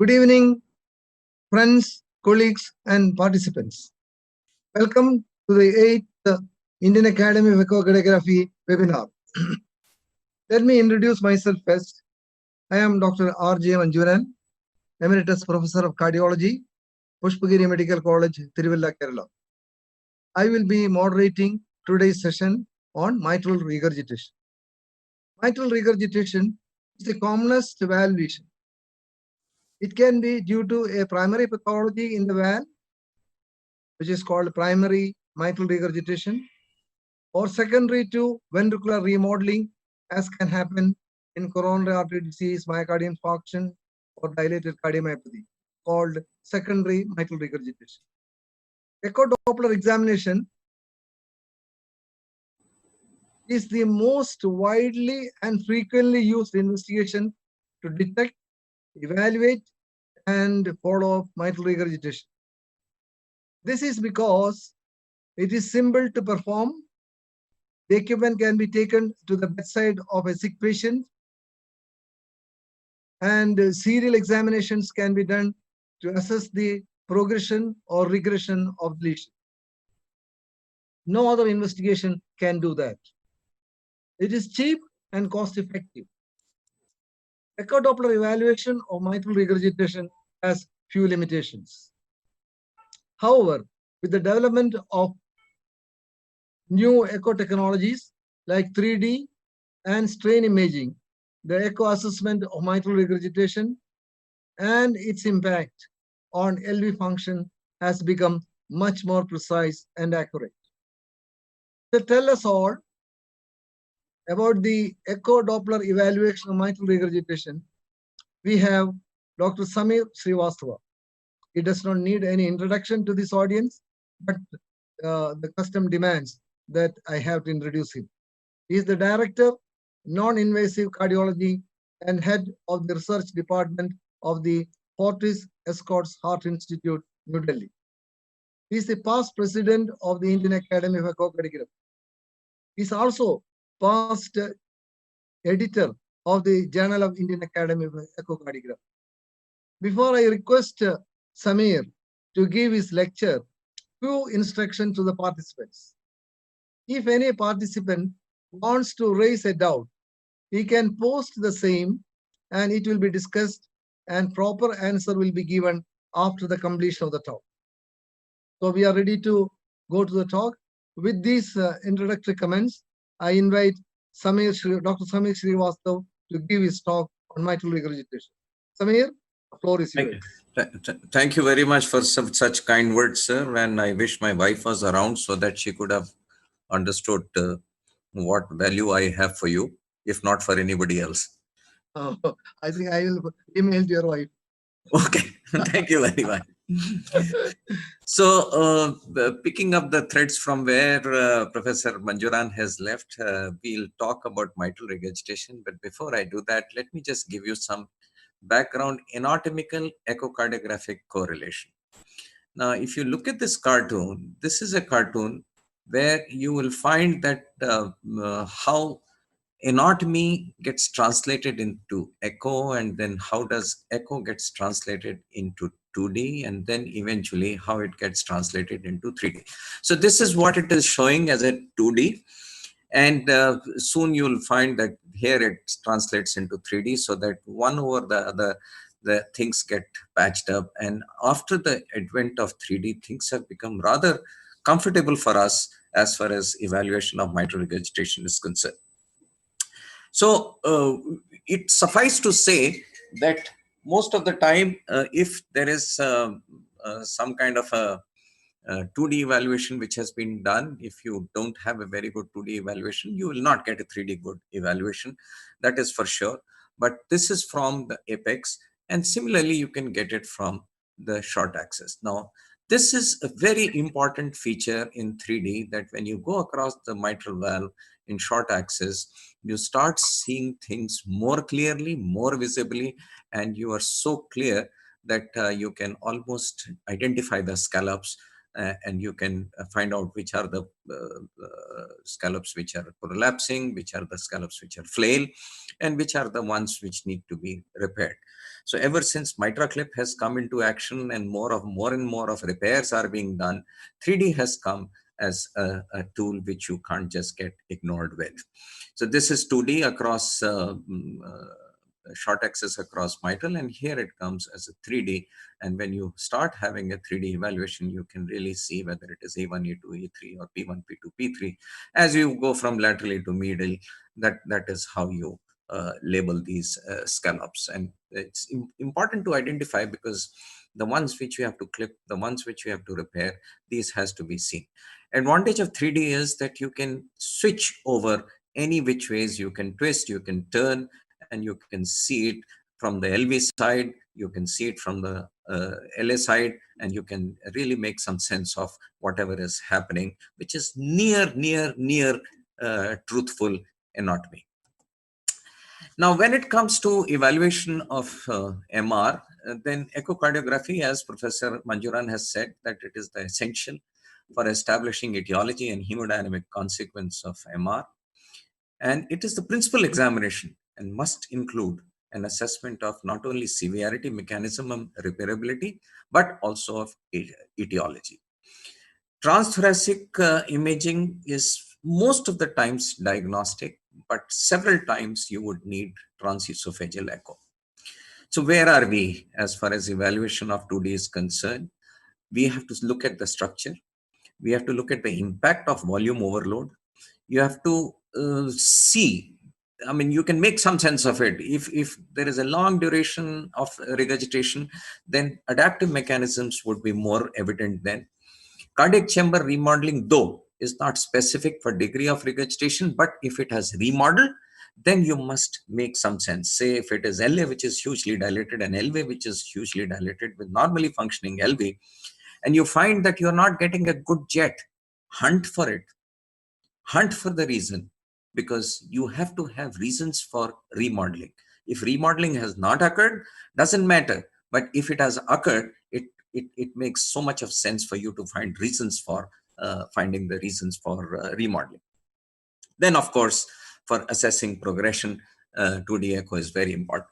Good evening, friends, colleagues, and participants. Welcome to the 8th Indian Academy of Echocardiography webinar. Let me introduce myself first. I am Dr. R.J. Manjuran, Emeritus Professor of Cardiology, Pushpagiri Medical College, Tiruvalla, Kerala. I will be moderating today's session on mitral regurgitation. Mitral regurgitation is the commonest valvulation. It can be due to a primary pathology in the valve, which is called primary mitral regurgitation, or secondary to ventricular remodeling, as can happen in coronary artery disease, myocardial infarction, or dilated cardiomyopathy, called secondary mitral regurgitation. Echo Doppler examination is the most widely and frequently used investigation to detect, evaluate, and follow up mitral regurgitation. This is because it is simple to perform. The equipment can be taken to the bedside of a sick patient, and serial examinations can be done to assess the progression or regression of the lesion. No other investigation can do that. It is cheap and cost effective. Echo Doppler evaluation of mitral regurgitation has few limitations. However, with the development of new echo technologies like 3D and strain imaging, the echo assessment of mitral regurgitation and its impact on LV function has become much more precise and accurate. To tell us all about the echo Doppler evaluation of mitral regurgitation, we have Dr. Samir Srivastava. He does not need any introduction to this audience, but the custom demands that I have to introduce him. He is the Director, Non-Invasive Cardiology and Head of the Research Department of the Fortis Escorts Heart Institute, New Delhi. He is the past President of the Indian Academy of Echocardiography. He is also past editor of the Journal of Indian Academy of Echocardiography. Before I request Samir to give his lecture, few instructions to the participants. If any participant wants to raise a doubt, he can post the same and it will be discussed and proper answer will be given after the completion of the talk. So we are ready to go to the talk. With these introductory comments, I invite Dr. Samir Srivastava to give his talk on mitral regurgitation. Samir, the floor is yours. Thank you very much for such kind words, sir. And I wish my wife was around so that she could have understood what value I have for you, if not for anybody else. I think I will email to your wife. Okay, thank you very much. So, picking up the threads from where Professor Manjuran has left, we'll talk about mitral regurgitation. But before I do that, let me just give you some background anatomical echocardiographic correlation. Now, if you look at this cartoon, this is a cartoon where you will find that how anatomy gets translated into echo, and then how does echo gets translated into 2D, and then eventually how it gets translated into 3D. So this is what it is showing as a 2D. And soon you'll find that here it translates into 3D, so that one over the other, the things get patched up. And after the advent of 3D, things have become rather comfortable for us as far as evaluation of mitral regurgitation is concerned. So it suffices to say that most of the time, if there is some kind of a 2D evaluation which has been done, if you don't have a very good 2D evaluation, you will not get a 3D good evaluation. That is for sure. But this is from the apex, and similarly, you can get it from the short axis. Now, this is a very important feature in 3D, that when you go across the mitral valve in short axis, you start seeing things more clearly, more visibly, and you are so clear that you can almost identify the scallops, and you can find out which are the scallops which are prolapsing, which are the scallops which are flail, and which are the ones which need to be repaired. So ever since MitraClip has come into action and more and more of repairs are being done, 3D has come as a tool which you can't just get ignored with. So this is 2D across short axis across mitral, and here it comes as a 3D. And when you start having a 3D evaluation, you can really see whether it is A1, A2, A3 or P1, P2, P3. As you go from laterally to medial, that is how you label these scallops. And it's important to identify, because the ones which you have to clip, the ones which you have to repair, these has to be seen. Advantage of 3D is that you can switch over any which ways, you can twist, you can turn, and you can see it from the LV side, you can see it from the LA side, and you can really make some sense of whatever is happening, which is near truthful anatomy. Now, when it comes to evaluation of MR, then echocardiography, as Professor Manjuran has said, that it is the essential for establishing etiology and hemodynamic consequence of MR. And it is the principal examination and must include an assessment of not only severity, mechanism, and repairability, but also of etiology. Transthoracic imaging is most of the times diagnostic, but several times you would need transesophageal echo. So where are we as far as evaluation of 2D is concerned? We have to look at the structure. We have to look at the impact of volume overload. You have to see, I mean, you can make some sense of it. If there is a long duration of regurgitation, then adaptive mechanisms would be more evident then. Cardiac chamber remodeling, though, is not specific for degree of regurgitation, but if it has remodeled, then you must make some sense. Say if it is LA, which is hugely dilated, and LV, which is hugely dilated with normally functioning LV, and you find that you're not getting a good jet, hunt for it. Hunt for the reason, because you have to have reasons for remodeling. If remodeling has not occurred, doesn't matter. But if it has occurred, it makes so much of sense for you to find reasons for finding the reasons for remodeling. Then, of course, for assessing progression, 2D echo is very important.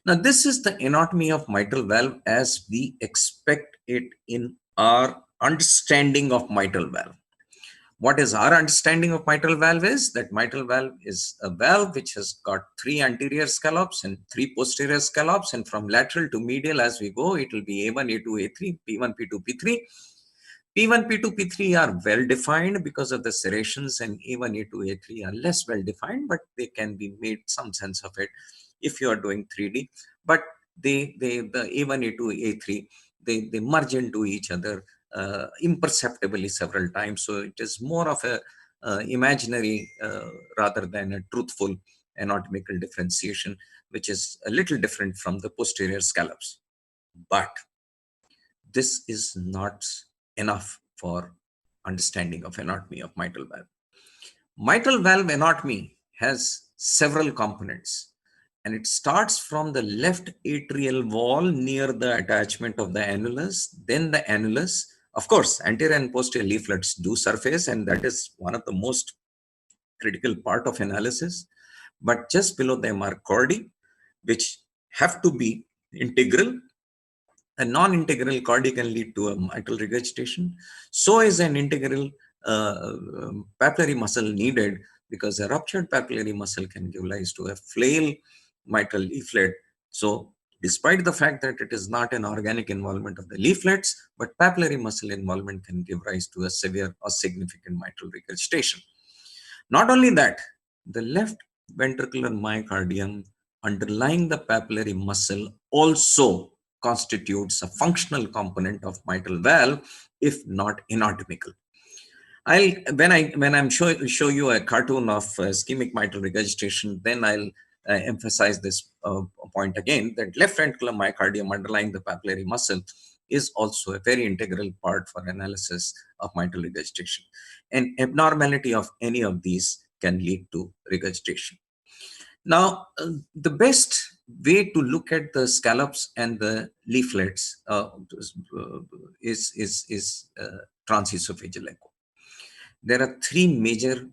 Now, this is the anatomy of mitral valve as we expect it in our understanding of mitral valve. What is our understanding of mitral valve is that mitral valve is a valve which has got 3 anterior scallops and 3 posterior scallops, and from lateral to medial as we go, it will be A1, A2, A3, P1, P2, P3. P1, P2, P3 are well defined because of the serrations, and A1, A2, A3 are less well defined, but they can be made some sense of it if you are doing 3D. But the A1, A2, A3, they merge into each other imperceptibly several times. So it is more of a imaginary rather than a truthful anatomical differentiation, which is a little different from the posterior scallops. But this is not enough for understanding of anatomy of mitral valve. Mitral valve anatomy has several components, and it starts from the left atrial wall near the attachment of the annulus, then the annulus. Of course, anterior and posterior leaflets do surface, and that is one of the most critical part of analysis. But just below them are chordae, which have to be integral. A non-integral chordae can lead to a mitral regurgitation. So is an integral papillary muscle needed, because a ruptured papillary muscle can give rise to a flail mitral leaflet. So despite the fact that it is not an organic involvement of the leaflets, but papillary muscle involvement can give rise to a severe or significant mitral regurgitation. Not only that, the left ventricular myocardium underlying the papillary muscle also constitutes a functional component of mitral valve, if not anatomical. When I'm show you a cartoon of ischemic mitral regurgitation, then I'll emphasize this point again, that left ventricular myocardium underlying the papillary muscle is also a very integral part for analysis of mitral regurgitation. An abnormality of any of these can lead to regurgitation. Now, the best way to look at the scallops and the leaflets is transesophageal echo. There are 3 major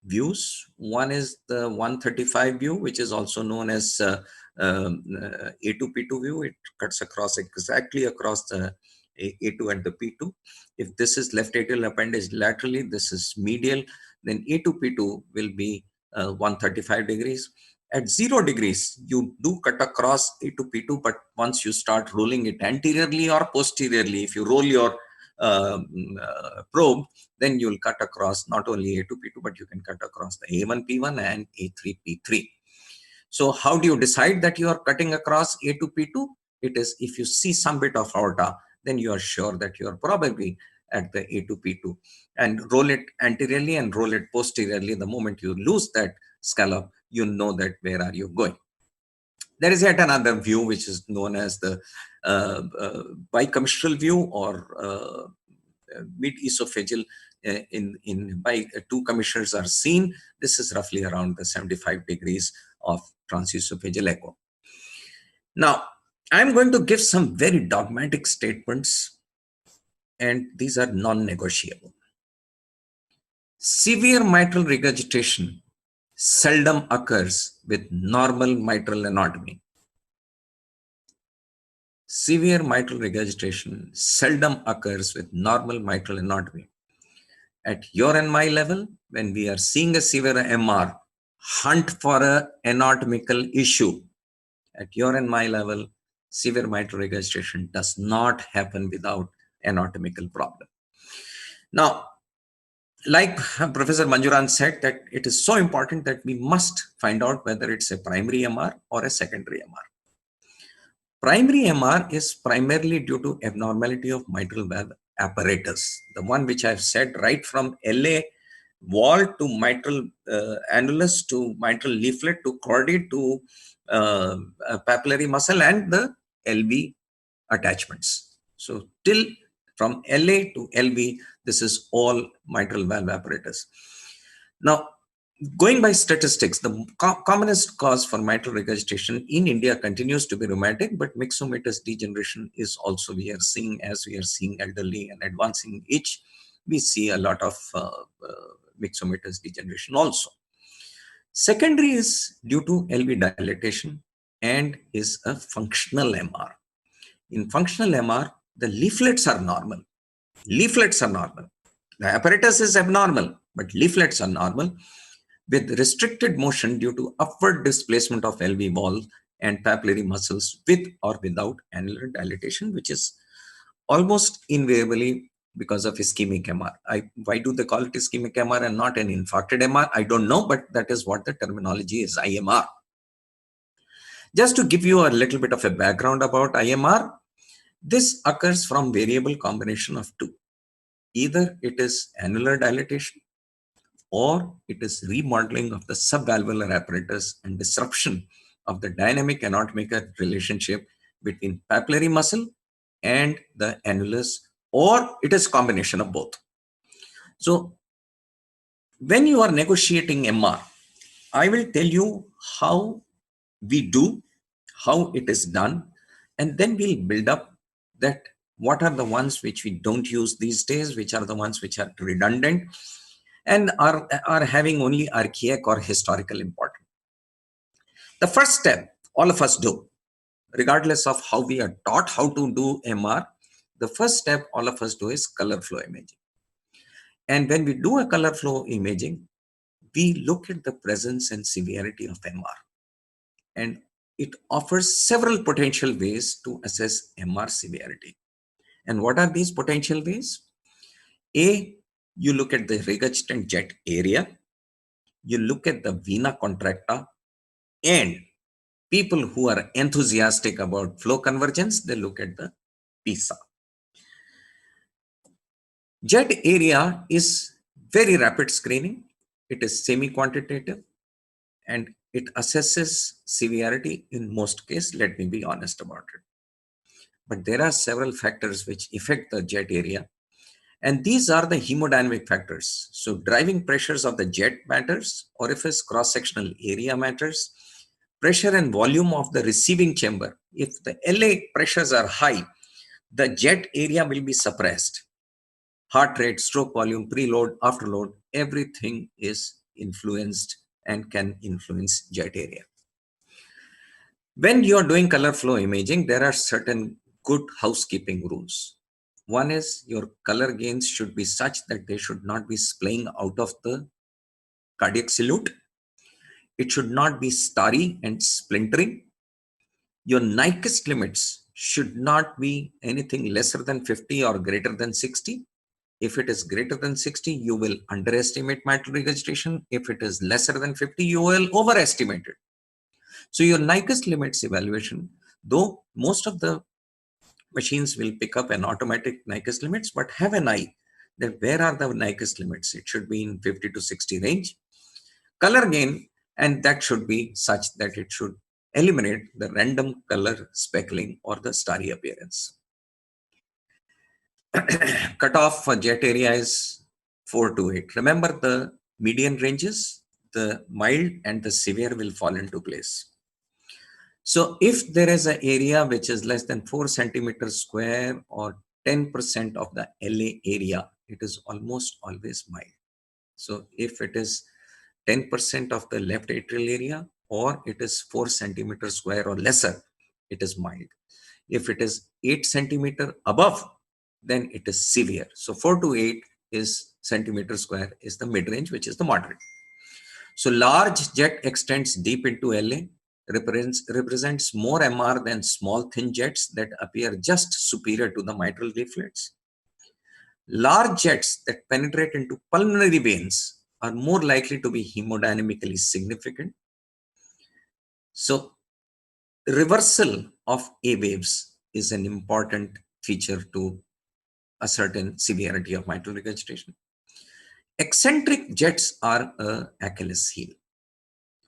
views. One is the 135 view, which is also known as A2P2 view. It cuts across exactly across the A2 and the P2. If this is left atrial appendage laterally, this is medial, then A2P2 will be 135 degrees. At 0 degrees, you do cut across A2P2, but once you start rolling it anteriorly or posteriorly, if you roll your probe, then you'll cut across not only A2P2, but you can cut across the A1P1 and A3P3. So how do you decide that you are cutting across A2P2? It is if you see some bit of aorta, then you are sure that you are probably at the A2P2, and roll it anteriorly and roll it posteriorly. The moment you lose that scallop, you know that where are you going. There is yet another view which is known as the bicommissural view, or mid-esophageal by two commissures are seen. This is roughly around the 75 degrees of transesophageal echo. Now, I'm going to give some very dogmatic statements, and these are non-negotiable. Severe mitral regurgitation seldom occurs with normal mitral anatomy. Severe mitral regurgitation seldom occurs with normal mitral anatomy. At your and my level, when we are seeing a severe MR, hunt for an anatomical issue. At your and my level, severe mitral regurgitation does not happen without anatomical problem. Now, like Professor Manjuran said, that it is so important that we must find out whether it's a primary MR or a secondary MR. Primary MR is primarily due to abnormality of mitral valve apparatus, the one which I've said, right from LA wall to mitral annulus to mitral leaflet to chordate to papillary muscle and the LV attachments. So till from LA to LV, this is all mitral valve apparatus. Now, going by statistics, the commonest cause for mitral regurgitation in India continues to be rheumatic, but myxomatous degeneration is also we are seeing, as we are seeing elderly and advancing age, we see a lot of myxomatous degeneration also. Secondary is due to LV dilatation and is a functional MR. In functional MR, the leaflets are normal. Leaflets are normal. The apparatus is abnormal, but leaflets are normal, with restricted motion due to upward displacement of LV wall and papillary muscles with or without annular dilatation, which is almost invariably because of ischemic MR. Why do they call it ischemic MR and not an infarcted MR? I don't know, but that is what the terminology is, IMR. Just to give you a little bit of a background about IMR, this occurs from variable combination of two. Either it is annular dilatation or it is remodeling of the subvalvular apparatus and disruption of the dynamic anatomical relationship between papillary muscle and the annulus, or it is combination of both. So when you are negotiating MR, I will tell you how we do, how it is done, and then we'll build up that what are the ones which we don't use these days, which are the ones which are redundant and are having only archaic or historical importance. The first step all of us do, regardless of how we are taught how to do MR, the first step all of us do is color flow imaging. And when we do a color flow imaging, we look at the presence and severity of MR. And it offers several potential ways to assess MR severity. And what are these potential ways? A, you look at the regurgitant jet area, you look at the vena contracta, and people who are enthusiastic about flow convergence, they look at the PISA. Jet area is very rapid screening. It is semi-quantitative and it assesses severity in most cases. Let me be honest about it. But there are several factors which affect the jet area. And these are the hemodynamic factors. So driving pressures of the jet matters, orifice cross-sectional area matters, pressure and volume of the receiving chamber. If the LA pressures are high, the jet area will be suppressed. Heart rate, stroke volume, preload, afterload, everything is influenced and can influence jet area. When you are doing color flow imaging, there are certain good housekeeping rules. One is your color gains should be such that they should not be splaying out of the cardiac silhouette. It should not be starry and splintering. Your Nyquist limits should not be anything lesser than 50 or greater than 60. If it is greater than 60, you will underestimate mitral regurgitation. If it is lesser than 50, you will overestimate it. So your Nyquist limits evaluation, though most of the machines will pick up an automatic Nyquist limits, but have an eye that where are the Nyquist limits? It should be in 50 to 60 range. Color gain, and that should be such that it should eliminate the random color speckling or the starry appearance. Cutoff for jet area is 4 to 8. Remember the median ranges, the mild and the severe will fall into place. So if there is an area which is less than 4 centimeters square or 10% of the LA area, it is almost always mild. So if it is 10% of the left atrial area or it is 4 centimeters square or lesser, it is mild. If it is 8 centimeter above, then it is severe. So 4 to 8 is centimeter square is the mid-range, which is the moderate. So large jet extends deep into LA, represents more MR than small thin jets that appear just superior to the mitral leaflets. Large jets that penetrate into pulmonary veins are more likely to be hemodynamically significant. So reversal of A waves is an important feature to a certain severity of mitral regurgitation. Eccentric jets are an Achilles heel.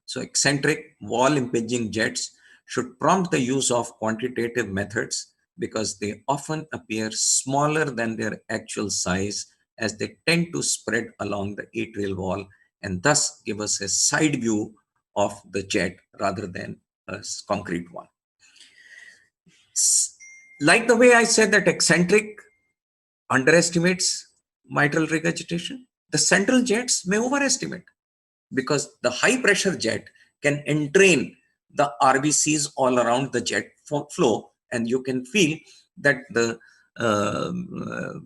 So eccentric wall impinging jets should prompt the use of quantitative methods because they often appear smaller than their actual size as they tend to spread along the atrial wall and thus give us a side view of the jet rather than a concrete one. Like the way I said that eccentric underestimates mitral regurgitation, the central jets may overestimate because the high pressure jet can entrain the RBCs all around the jet flow, and you can feel that the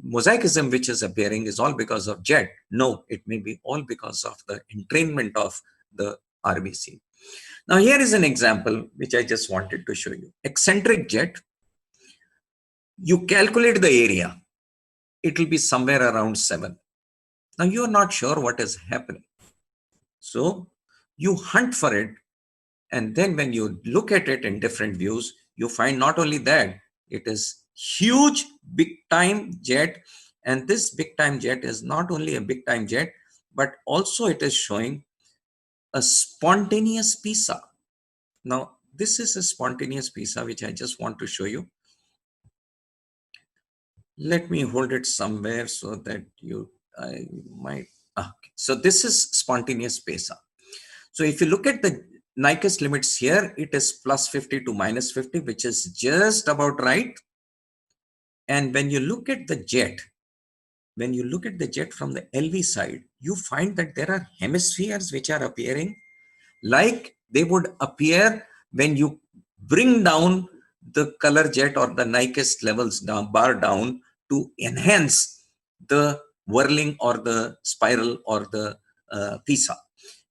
mosaicism which is appearing is all because of jet. No, it may be all because of the entrainment of the RBC. Now here is an example which I just wanted to show you. Eccentric jet, you calculate the area, it will be somewhere around 7. Now you are not sure what is happening. So you hunt for it, and then when you look at it in different views, you find not only that, it is huge, big time jet. And this big time jet is not only a big time jet, but also it is showing a spontaneous PISA. Now, this is a spontaneous PISA, which I just want to show you. Let me hold it somewhere so that I might. Okay. So this is spontaneous PISA. So if you look at the Nyquist limits here, it is plus 50 to minus 50, which is just about right. And when you look at the jet, from the LV side, you find that there are hemispheres which are appearing like they would appear when you bring down the color jet or the Nyquist levels down, bar down, to enhance the whirling or the spiral or the PISA.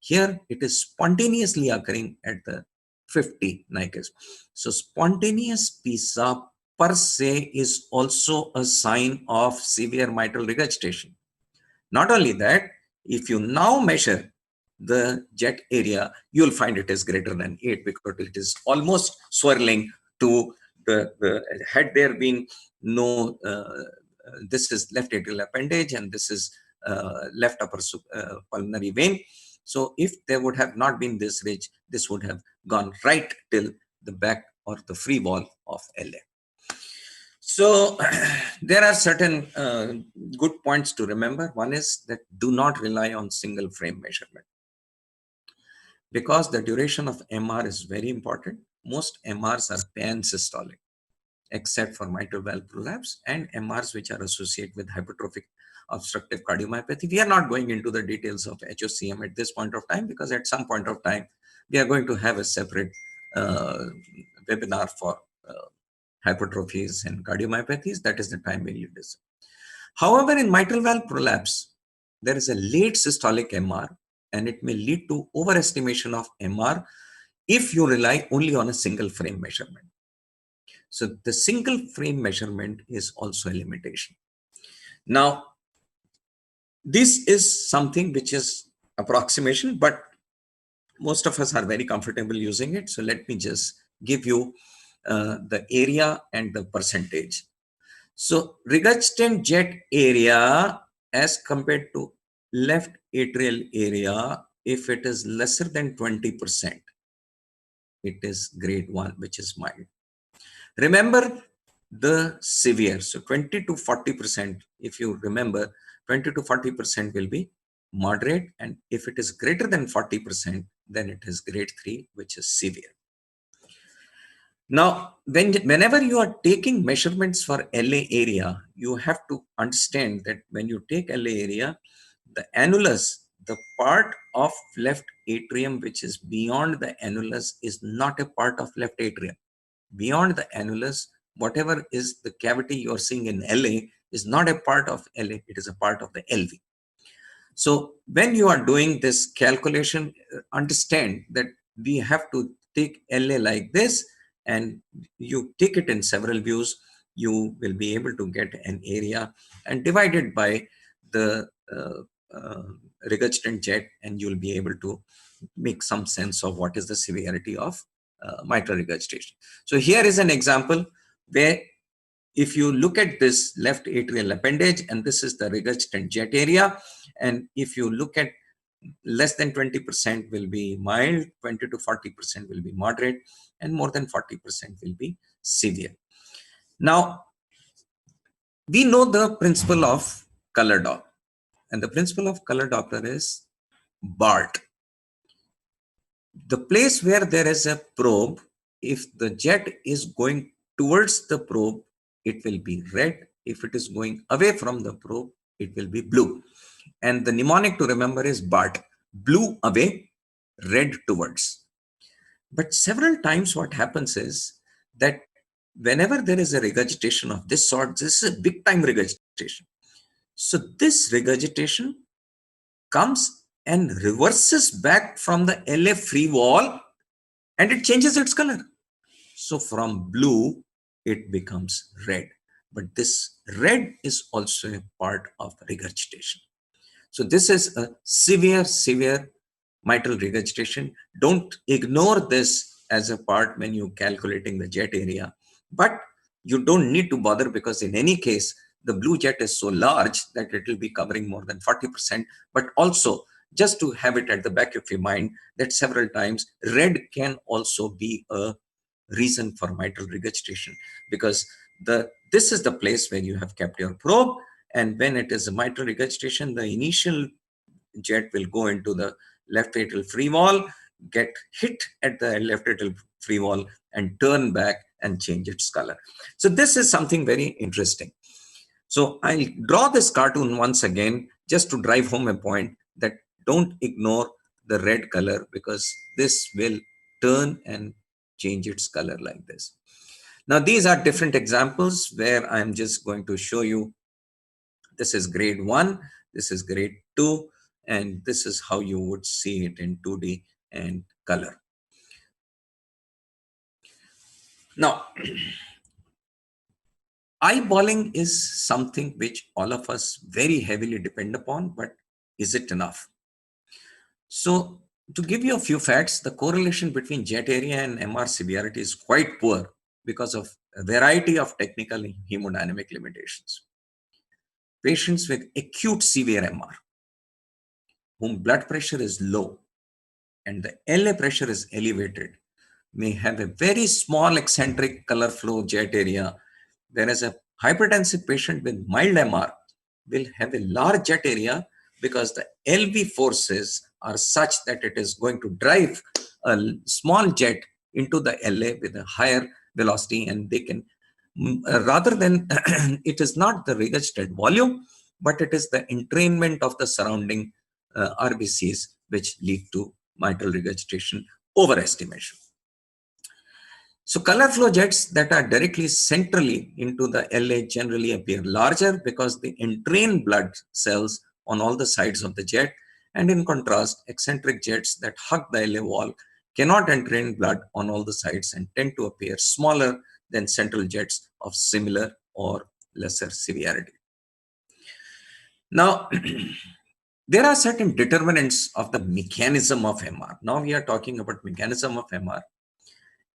Here it is spontaneously occurring at the 50 Nyquist. So spontaneous PISA per se is also a sign of severe mitral regurgitation. Not only that, if you now measure the jet area, you'll find it is greater than 8 because it is almost swirling to the had there been no, this is left atrial appendage and this is left upper pulmonary vein. So if there would have not been this ridge, this would have gone right till the back or the free wall of LA. So there are certain good points to remember. One is that do not rely on single frame measurement. Because the duration of MR is very important, most MRs are pan-systolic. except for mitral valve prolapse and MRs which are associated with hypertrophic obstructive cardiomyopathy. We are not going into the details of HOCM at this point of time, because at some point of time, we are going to have a separate webinar for hypertrophies and cardiomyopathies. That is the time we will discuss. However, in mitral valve prolapse, there is a late systolic MR, and it may lead to overestimation of MR if you rely only on a single frame measurement. So the single frame measurement is also a limitation. Now, this is something which is approximation, but most of us are very comfortable using it. So let me just give you the area and the percentage. So regurgitant jet area as compared to left atrial area, if it is lesser than 20%, it is grade 1, which is mild. Remember the severe. So 20 to 40%, if you remember, 20 to 40% will be moderate. And if it is greater than 40%, then it is grade 3, which is severe. Now, whenever you are taking measurements for LA area, you have to understand that when you take LA area, the annulus, the part of left atrium which is beyond the annulus, is not a part of left atrium. Beyond the annulus, whatever is the cavity you are seeing in LA is not a part of LA, it is a part of the LV. So when you are doing this calculation, understand that we have to take LA like this, and you take it in several views. You will be able to get an area and divide it by the regurgitant jet, and you'll be able to make some sense of what is the severity of mitral regurgitation. So here is an example where if you look at this left atrial appendage, and this is the regurgitant jet area, and if you look at less than 20% will be mild, 20 to 40% will be moderate, and more than 40% will be severe. Now, we know the principle of color Doppler, and the principle of color Doppler is BART. The place where there is a probe, if the jet is going towards the probe, it will be red. If it is going away from the probe, it will be blue. And the mnemonic to remember is BART, blue away, red towards. But several times what happens is that whenever there is a regurgitation of this sort, this is a big time regurgitation. So this regurgitation comes and reverses back from the LA free wall, and it changes its color. So from blue, it becomes red. But this red is also a part of regurgitation. So this is a severe mitral regurgitation. Don't ignore this as a part when you're calculating the jet area. But you don't need to bother, because in any case, the blue jet is so large that it will be covering more than 40%. But also, just to have it at the back of your mind, that several times red can also be a reason for mitral regurgitation, because this is the place where you have kept your probe, and when it is a mitral regurgitation, the initial jet will go into the left atrial free wall, get hit at the left atrial free wall, and turn back and change its color. So this is something very interesting. So I'll draw this cartoon once again just to drive home a point that don't ignore the red color, because this will turn and change its color like this. Now, these are different examples where I'm just going to show you. This is grade 1, this is grade 2, and this is how you would see it in 2D and color. Now, eyeballing is something which all of us very heavily depend upon, but is it enough? So to give you a few facts, the correlation between jet area and MR severity is quite poor because of a variety of technical and hemodynamic limitations. Patients with acute severe MR, whom blood pressure is low and the LA pressure is elevated, may have a very small eccentric color flow jet area, whereas a hypertensive patient with mild MR will have a large jet area, because the LV forces are such that it is going to drive a small jet into the LA with a higher velocity, and they can rather than it is not the regurgitated volume, but it is the entrainment of the surrounding RBCs which lead to mitral regurgitation overestimation. So color flow jets that are directly centrally into the LA generally appear larger because they entrain blood cells on all the sides of the jet, and in contrast, eccentric jets that hug the LA wall cannot entrain blood on all the sides and tend to appear smaller than central jets of similar or lesser severity. Now, there are certain determinants of the mechanism of MR. Now we are talking about mechanism of MR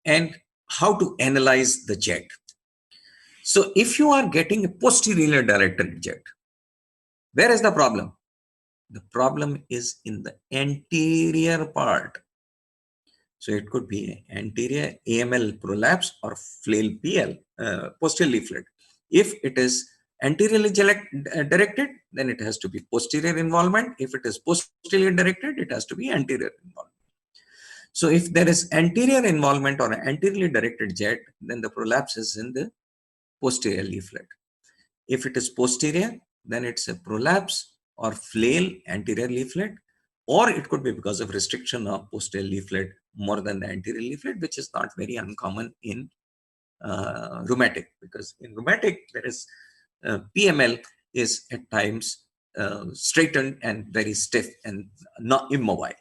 and how to analyze the jet. So if you are getting a posteriorly directed jet, where is the problem? The problem is in the anterior part. So it could be anterior AML prolapse or flail PL, posterior leaflet. If it is anteriorly directed, then it has to be posterior involvement. If it is posteriorly directed, it has to be anterior involvement. So if there is anterior involvement or an anteriorly directed jet, then the prolapse is in the posterior leaflet. If it is posterior, then it's a prolapse or flail anterior leaflet, or it could be because of restriction of posterior leaflet more than the anterior leaflet, which is not very uncommon in rheumatic, because in rheumatic there is PML is at times straightened and very stiff and not immobile.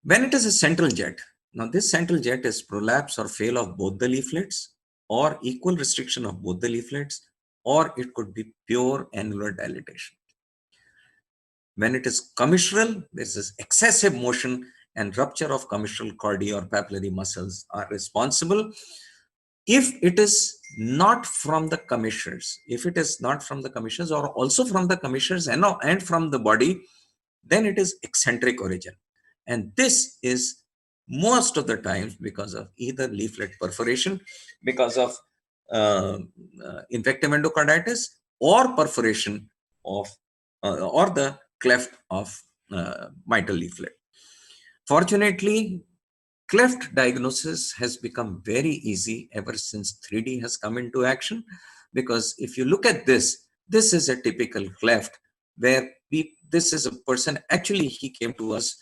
When it is a central jet, now this central jet is prolapse or fail of both the leaflets or equal restriction of both the leaflets, or it could be pure annular dilatation. When it is commissural, this is excessive motion and rupture of commissural chordae or papillary muscles are responsible. If it is not from the commissures, if it is not from the commissures or also from the commissures and from the body, then it is eccentric origin. And this is most of the times because of either leaflet perforation, because of infective endocarditis, or perforation of or the cleft of mitral leaflet. Fortunately, cleft diagnosis has become very easy ever since 3D has come into action, because if you look at this, this is a typical cleft where this is a person, actually he came to us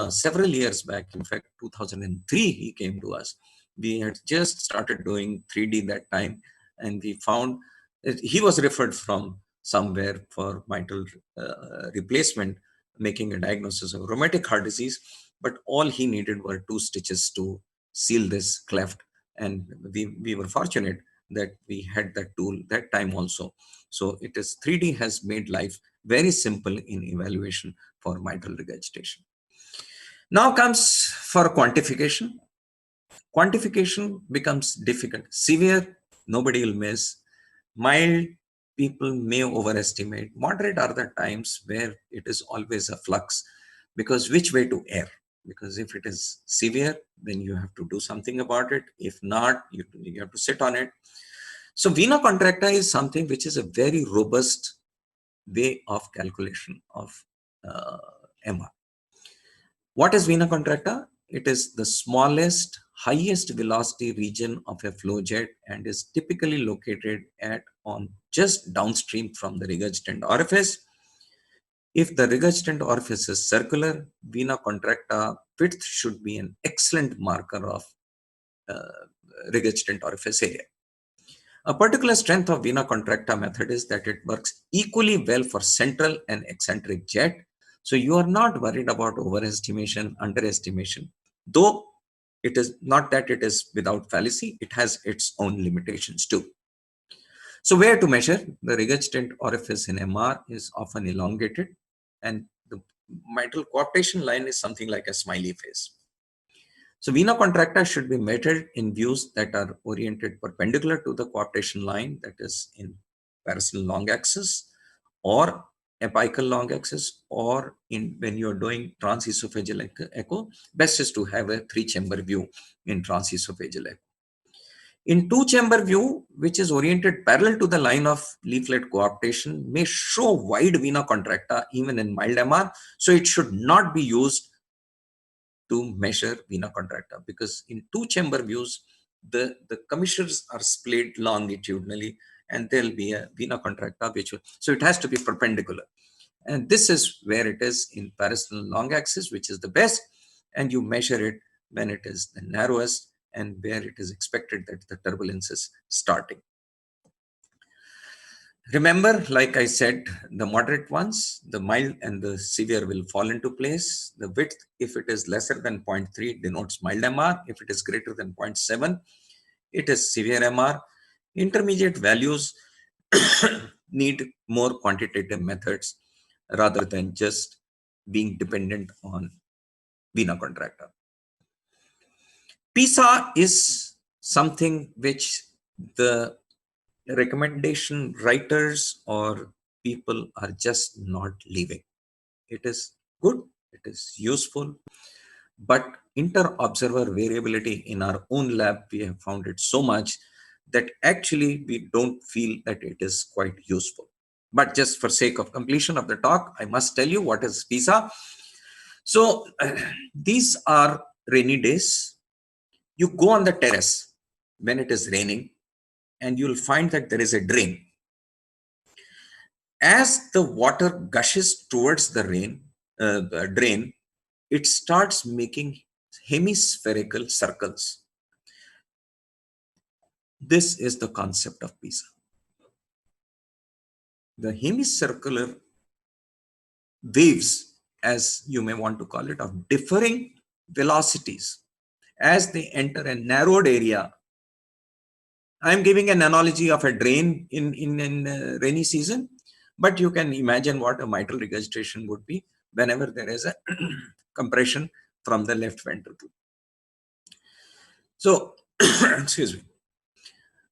several years back. In fact, 2003 he came to us. We had just started doing 3D that time, and we found that he was referred from somewhere for mitral replacement, making a diagnosis of rheumatic heart disease, but all he needed were 2 stitches to seal this cleft, and we were fortunate that we had that tool that time also. So it is 3D has made life very simple in evaluation for mitral regurgitation. Now comes for quantification. Quantification becomes difficult. Severe, nobody will miss. Mild, people may overestimate. Moderate are the times where it is always a flux, because which way to err? Because if it is severe, then you have to do something about it. If not, you have to sit on it. So vena contracta is something which is a very robust way of calculation of MR. What is vena contracta? It is the smallest, highest velocity region of a flow jet and is typically located on just downstream from the regurgitant orifice. If the regurgitant orifice is circular, vena contracta width should be an excellent marker of regurgitant orifice area. A particular strength of vena contracta method is that it works equally well for central and eccentric jet. So you are not worried about overestimation, underestimation, though it is not that it is without fallacy, it has its own limitations too. So where to measure? The regurgitant orifice in MR is often elongated, and the mitral coaptation line is something like a smiley face. So vena contracta should be measured in views that are oriented perpendicular to the coaptation line, that is in parietal long axis or apical long axis, or when you are doing transesophageal echo, best is to have a 3-chamber view in transesophageal echo. In 2-chamber view, which is oriented parallel to the line of leaflet coaptation, may show wide vena contracta even in mild MR. So it should not be used to measure vena contracta, because in 2-chamber views, the commissures are splayed longitudinally, and there'll be a vena contracta which will, so it has to be perpendicular. And this is where it is in parasternal long axis, which is the best, and you measure it when it is the narrowest and where it is expected that the turbulence is starting. Remember, like I said, the moderate ones, the mild and the severe will fall into place. The width, if it is lesser than 0.3, denotes mild MR. If it is greater than 0.7, it is severe MR. Intermediate values need more quantitative methods rather than just being dependent on vena contracta. PISA is something which the recommendation writers or people are just not leaving. It is good, it is useful, but inter-observer variability in our own lab, we have found it so much that actually we don't feel that it is quite useful. But just for sake of completion of the talk, I must tell you what is PISA. So these are rainy days. You go on the terrace when it is raining and you'll find that there is a drain. As the water gushes towards the drain, it starts making hemispherical circles. This is the concept of PISA. The hemicircular waves, as you may want to call it, of differing velocities as they enter a narrowed area. I'm giving an analogy of a drain in rainy season, but you can imagine what a mitral regurgitation would be whenever there is a compression from the left ventricle. So, excuse me.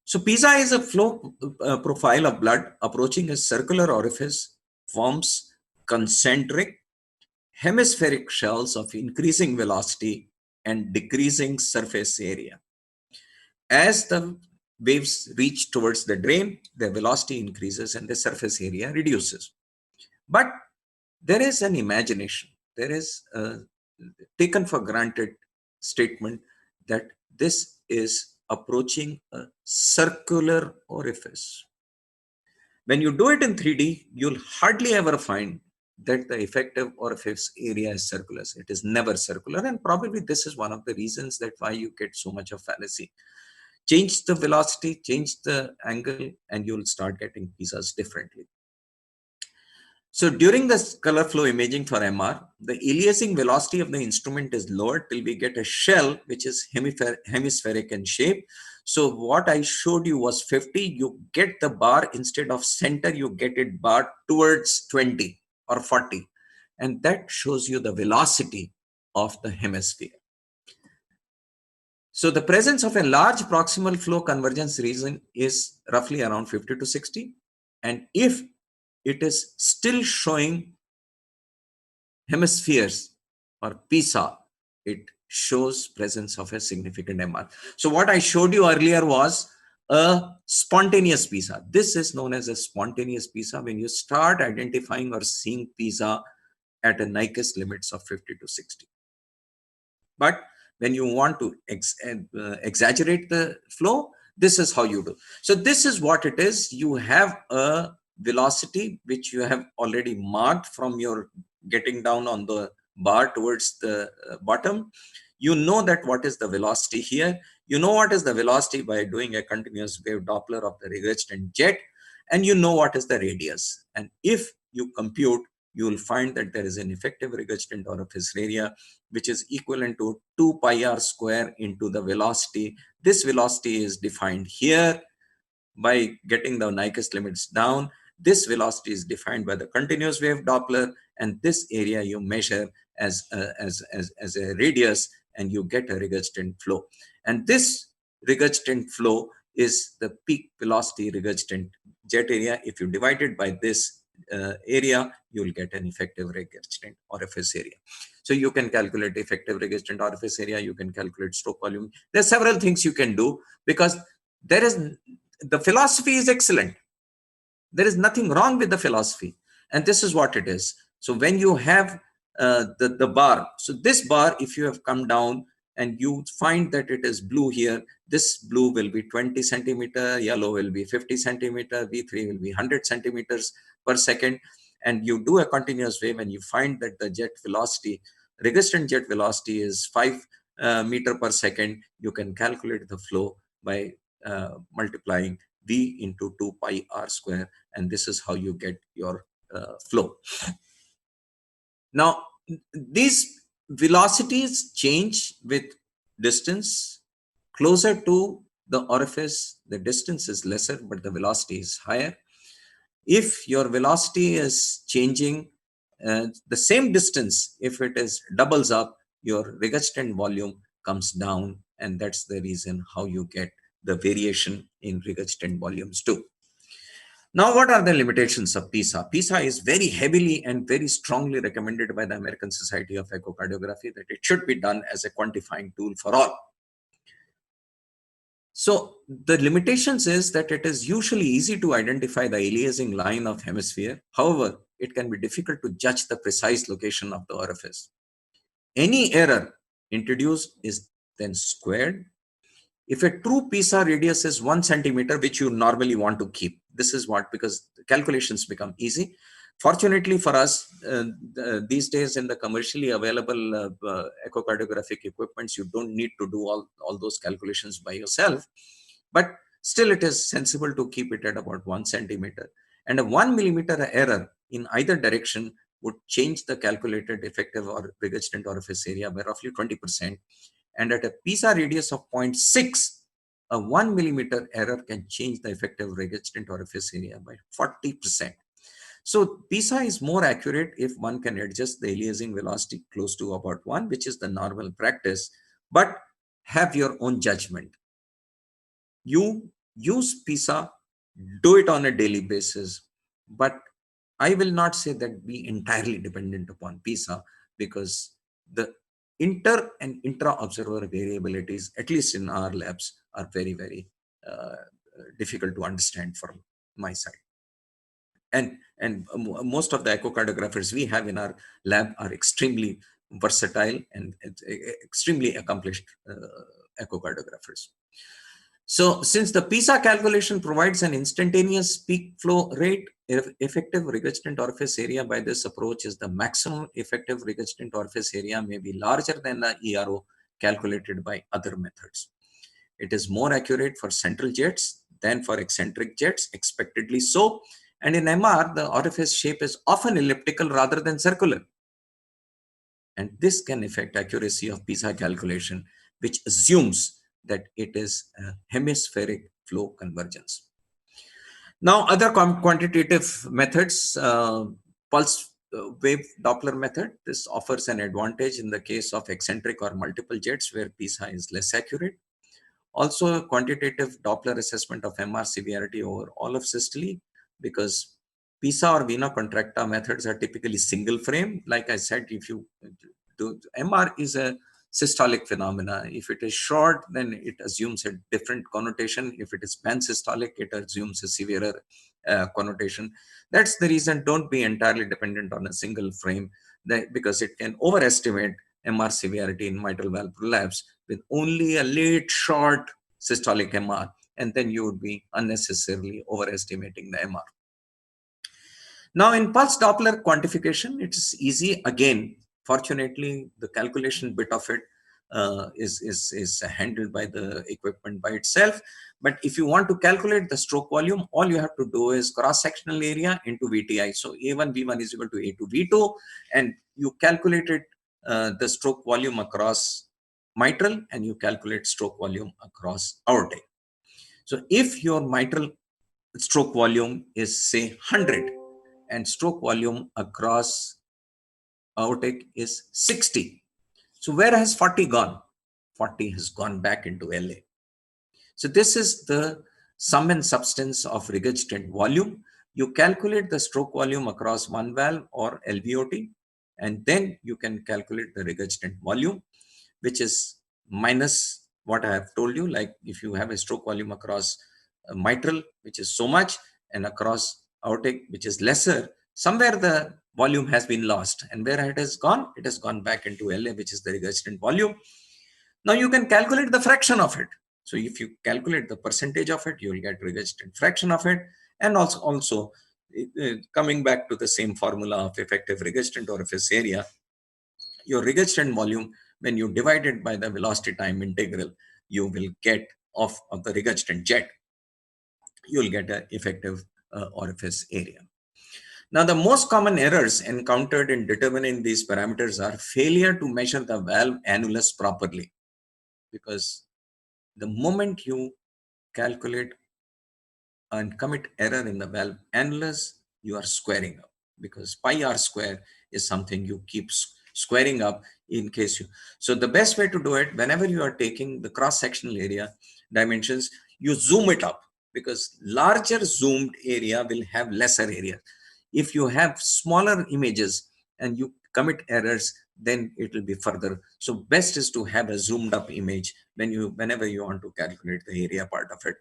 So PISA is a flow profile of blood approaching a circular orifice, forms concentric hemispheric shells of increasing velocity and decreasing surface area. As the waves reach towards the drain, the velocity increases and the surface area reduces. But there is an imagination, there is a taken for granted statement that this is approaching a circular orifice. When you do it in 3D, you'll hardly ever find that the effective orifice area is circular. It is never circular, and probably this is one of the reasons that why you get so much of fallacy. Change the velocity, change the angle, and you'll start getting PISAs differently. So during the color flow imaging for MR, the aliasing velocity of the instrument is lowered till we get a shell which is hemispheric in shape. So what I showed you was 50, you get the bar instead of center, you get it bar towards 20 or 40. And that shows you the velocity of the hemisphere. So the presence of a large proximal flow convergence region is roughly around 50 to 60. And if it is still showing hemispheres or PISA, it shows presence of a significant MR. So what I showed you earlier was a spontaneous PISA. This is known as a spontaneous PISA when you start identifying or seeing PISA at a Nyquist limits of 50 to 60. But when you want to exaggerate the flow, this is how you do. So this is what it is. You have a velocity which you have already marked from your getting down on the bar towards the bottom. You know that what is the velocity here. You know what is the velocity by doing a continuous wave Doppler of the regurgitant jet, and you know what is the radius. And if you compute, you will find that there is an effective regurgitant orifice area which is equivalent to 2 pi r square into the velocity. This velocity is defined here by getting the Nyquist limits down. This velocity is defined by the continuous wave Doppler, and this area you measure as a radius, and you get a regurgitant flow. And this regurgitant flow is the peak velocity regurgitant jet area. If you divide it by this area, you will get an effective regurgitant orifice area. So you can calculate effective regurgitant orifice area, you can calculate stroke volume. There are several things you can do because the philosophy is excellent. There is nothing wrong with the philosophy. And this is what it is. So when you have the bar, so this bar, if you have come down and you find that it is blue here, this blue will be 20 centimeter, yellow will be 50 centimeter, V3 will be 100 centimeters per second, and you do a continuous wave and you find that the jet velocity, registrant jet velocity is 5 meter per second, you can calculate the flow by multiplying V into 2 pi r square, and this is how you get your flow. Now, these velocities change with distance. Closer to the orifice, the distance is lesser, but the velocity is higher. If your velocity is changing the same distance, if it is doubles up, your regurgitant volume comes down, and that's the reason how you get the variation in regurgitant volumes too. Now, what are the limitations of PISA? PISA is very heavily and very strongly recommended by the American Society of Echocardiography that it should be done as a quantifying tool for all. So the limitations is that it is usually easy to identify the aliasing line of hemisphere. However, it can be difficult to judge the precise location of the orifice. Any error introduced is then squared. If a true PISA radius is 1 centimeter, which you normally want to keep, this is what, because calculations become easy. Fortunately for us, these days in the commercially available echocardiographic equipments, you don't need to do all those calculations by yourself. But still, it is sensible to keep it at about 1 centimeter. And a 1 millimeter error in either direction would change the calculated effective or regurgitant orifice area by roughly 20%. And at a PISA radius of 0.6, a 1 millimeter error can change the effective regurgitant orifice area by 40%. So PISA is more accurate if one can adjust the aliasing velocity close to about 1, which is the normal practice, but have your own judgment. You use PISA, do it on a daily basis, but I will not say that be entirely dependent upon PISA, because the inter and intra-observer variabilities, at least in our labs, are very, very difficult to understand from my side. And most of the echocardiographers we have in our lab are extremely versatile and extremely accomplished echocardiographers. So since the PISA calculation provides an instantaneous peak flow rate, effective regurgitant orifice area by this approach is the maximum effective regurgitant orifice area may be larger than the ERO calculated by other methods. It is more accurate for central jets than for eccentric jets, expectedly so. And in MR, the orifice shape is often elliptical rather than circular. And this can affect accuracy of PISA calculation, which assumes that it is a hemispheric flow convergence. Now, other quantitative methods, pulse wave Doppler method, this offers an advantage in the case of eccentric or multiple jets where PISA is less accurate. Also, quantitative Doppler assessment of MR severity over all of systole, because PISA or vena contracta methods are typically single frame. Like I said, if you do, MR is a systolic phenomena. If it is short, then it assumes a different connotation. If it is pansystolic, it assumes a severer connotation. That's the reason don't be entirely dependent on a single frame, because it can overestimate MR severity in mitral valve prolapse with only a late short systolic MR, and then you would be unnecessarily overestimating the MR. Now in pulse Doppler quantification, it is easy. Again, fortunately, the calculation bit of it is handled by the equipment by itself. But if you want to calculate the stroke volume, all you have to do is cross-sectional area into VTI. So A1 V1 is equal to A2 V2, and you calculated the stroke volume across mitral, and you calculate stroke volume across aortic. So if your mitral stroke volume is say 100 and stroke volume across aortic is 60, so where has 40 gone? 40 has gone back into LA. So this is the sum and substance of regurgitant volume. You calculate the stroke volume across one valve or LVOT, and then you can calculate the regurgitant volume, which is minus what I have told you. Like if you have a stroke volume across mitral, which is so much, and across aortic, which is lesser, somewhere the volume has been lost. And where it has gone back into LA, which is the regurgitant volume. Now you can calculate the fraction of it. So if you calculate the percentage of it, you will get regurgitant fraction of it. And also coming back to the same formula of effective regurgitant orifice area, your regurgitant volume, when you divide it by the velocity time integral, you will get of the regurgitant jet, you will get an effective orifice area. Now, the most common errors encountered in determining these parameters are failure to measure the valve annulus properly. Because the moment you calculate and commit error in the valve annulus, you are squaring up, because pi r square is something you keep squaring up in case you. So the best way to do it, whenever you are taking the cross-sectional area dimensions, you zoom it up, because larger zoomed area will have lesser area. If you have smaller images and you commit errors, then it will be further. So best is to have a zoomed up image whenever you want to calculate the area part of it.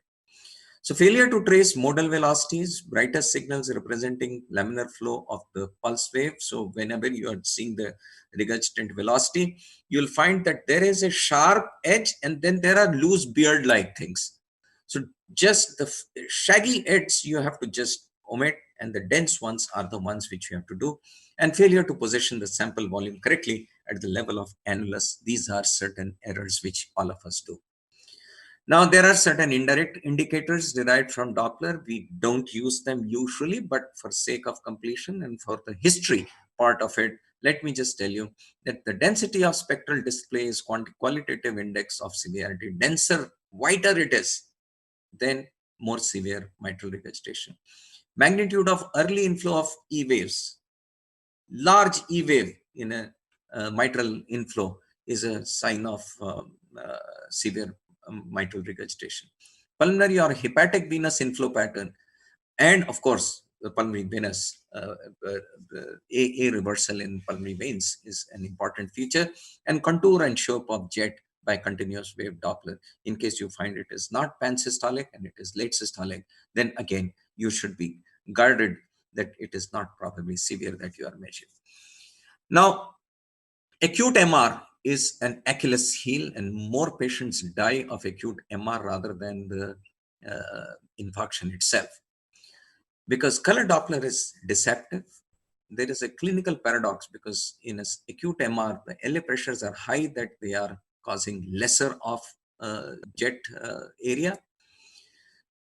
So failure to trace modal velocities, brightest signals representing laminar flow of the pulse wave. So whenever you are seeing the regurgitant velocity, you'll find that there is a sharp edge and then there are loose beard-like things. So just the shaggy edges you have to just omit, and the dense ones are the ones which you have to do. And failure to position the sample volume correctly at the level of annulus. These are certain errors which all of us do. Now, there are certain indirect indicators derived from Doppler. We don't use them usually, but for sake of completion and for the history part of it, let me just tell you that the density of spectral display is qualitative index of severity. Denser, wider it is, then more severe mitral regurgitation. Magnitude of early inflow of E waves. Large E wave in a mitral inflow is a sign of severe mitral regurgitation. Pulmonary or hepatic venous inflow pattern, and of course, the pulmonary venous A reversal in pulmonary veins is an important feature, and contour and shape of jet by continuous wave Doppler. In case you find it is not pansystolic and it is late systolic, then again, you should be guarded that it is not probably severe that you are measuring. Now, acute MR is an Achilles heel, and more patients die of acute MR rather than the infarction itself. Because color Doppler is deceptive, there is a clinical paradox, because in an acute MR, the LA pressures are high that they are causing lesser of jet area.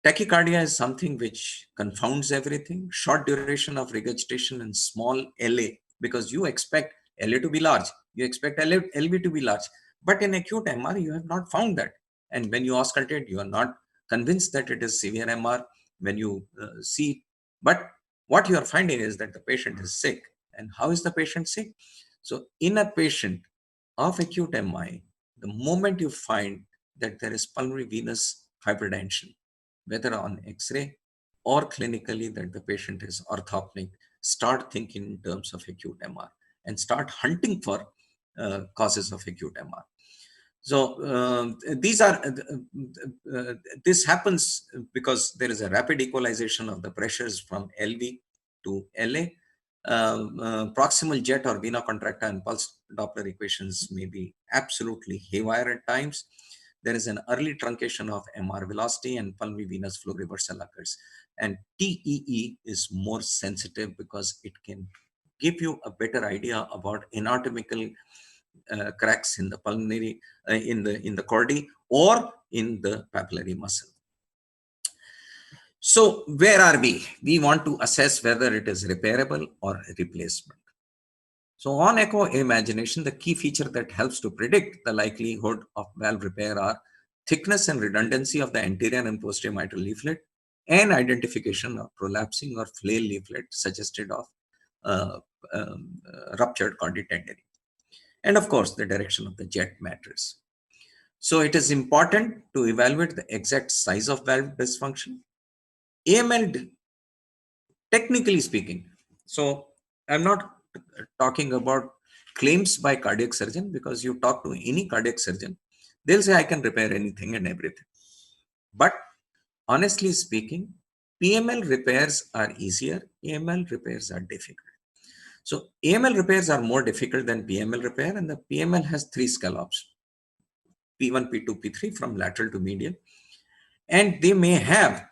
Tachycardia is something which confounds everything. Short duration of regurgitation and small LA, because you expect LA to be large, you expect LV to be large, but in acute MR, you have not found that. And when you auscultate, you are not convinced that it is severe MR when you see. But what you are finding is that the patient is sick. And how is the patient sick? So in a patient of acute MI, the moment you find that there is pulmonary venous hypertension, whether on X-ray or clinically that the patient is orthopneic, start thinking in terms of acute MR and start hunting for causes of acute MR. So this happens because there is a rapid equalization of the pressures from LV to LA. Proximal jet or vena contracta and pulse Doppler equations may be absolutely haywire at times. There is an early truncation of MR velocity and pulmonary venous flow reversal occurs. And TEE is more sensitive because it can give you a better idea about anatomical cracks in the pulmonary, in the chordae or in the papillary muscle. So where are we? We want to assess whether it is repairable or replacement. So on echo imagination, the key feature that helps to predict the likelihood of valve repair are thickness and redundancy of the anterior and posterior mitral leaflet, and identification of prolapsing or flail leaflet suggested of ruptured chordae tendineae. And of course, the direction of the jet matters. So it is important to evaluate the exact size of valve dysfunction. AML, technically speaking, so I'm not talking about claims by cardiac surgeon, because you talk to any cardiac surgeon, they'll say I can repair anything and everything. But honestly speaking, PML repairs are easier, AML repairs are difficult. So AML repairs are more difficult than PML repair, and the PML has 3 scallops. P1, P2, P3 from lateral to medial. And they may have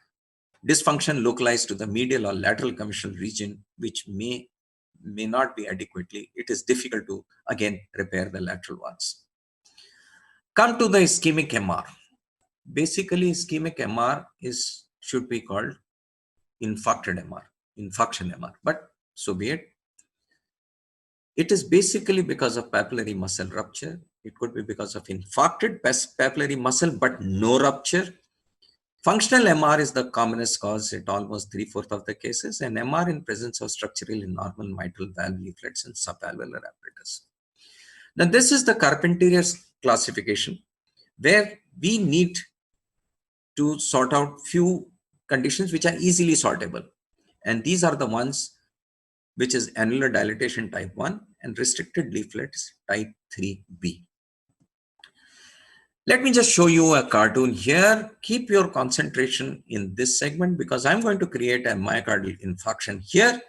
dysfunction localized to the medial or lateral commissural region, which may not be adequately. It is difficult to, again, repair the lateral ones. Come to the ischemic MR. Basically, ischemic MR should be called infarcted MR, infarction MR, but so be it. It is basically because of papillary muscle rupture. It could be because of infarcted papillary muscle, but no rupture. Functional MR is the commonest cause at almost 3/4 of the cases, and MR in presence of structurally normal mitral valve leaflets and subvalvular apparatus. Now, this is the Carpenter's classification, where we need to sort out few conditions which are easily sortable. And these are the ones which is annular dilatation type 1 and restricted leaflets type 3B. Let me just show you a cartoon here. Keep your concentration in this segment because I'm going to create a myocardial infarction here.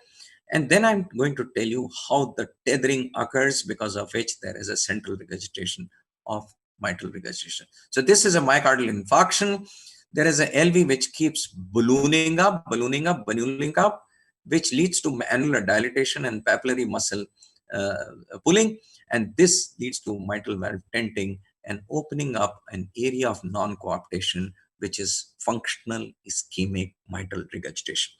And then I'm going to tell you how the tethering occurs, because of which there is a central regurgitation of mitral regurgitation. So this is a myocardial infarction. There is a LV which keeps ballooning up, which leads to annular dilatation and papillary muscle pulling. And this leads to mitral valve tenting and opening up an area of non-coaptation, which is functional ischemic mitral regurgitation.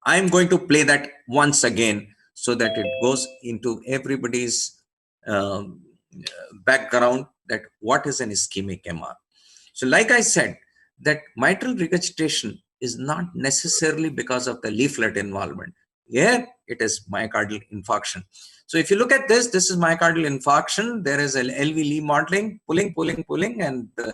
I'm going to play that once again so that it goes into everybody's background that what is an ischemic MR. So like I said, that mitral regurgitation is not necessarily because of the leaflet involvement. Here it is myocardial infarction. So if you look at this, this is myocardial infarction. There is an LV Lee modeling, pulling, and the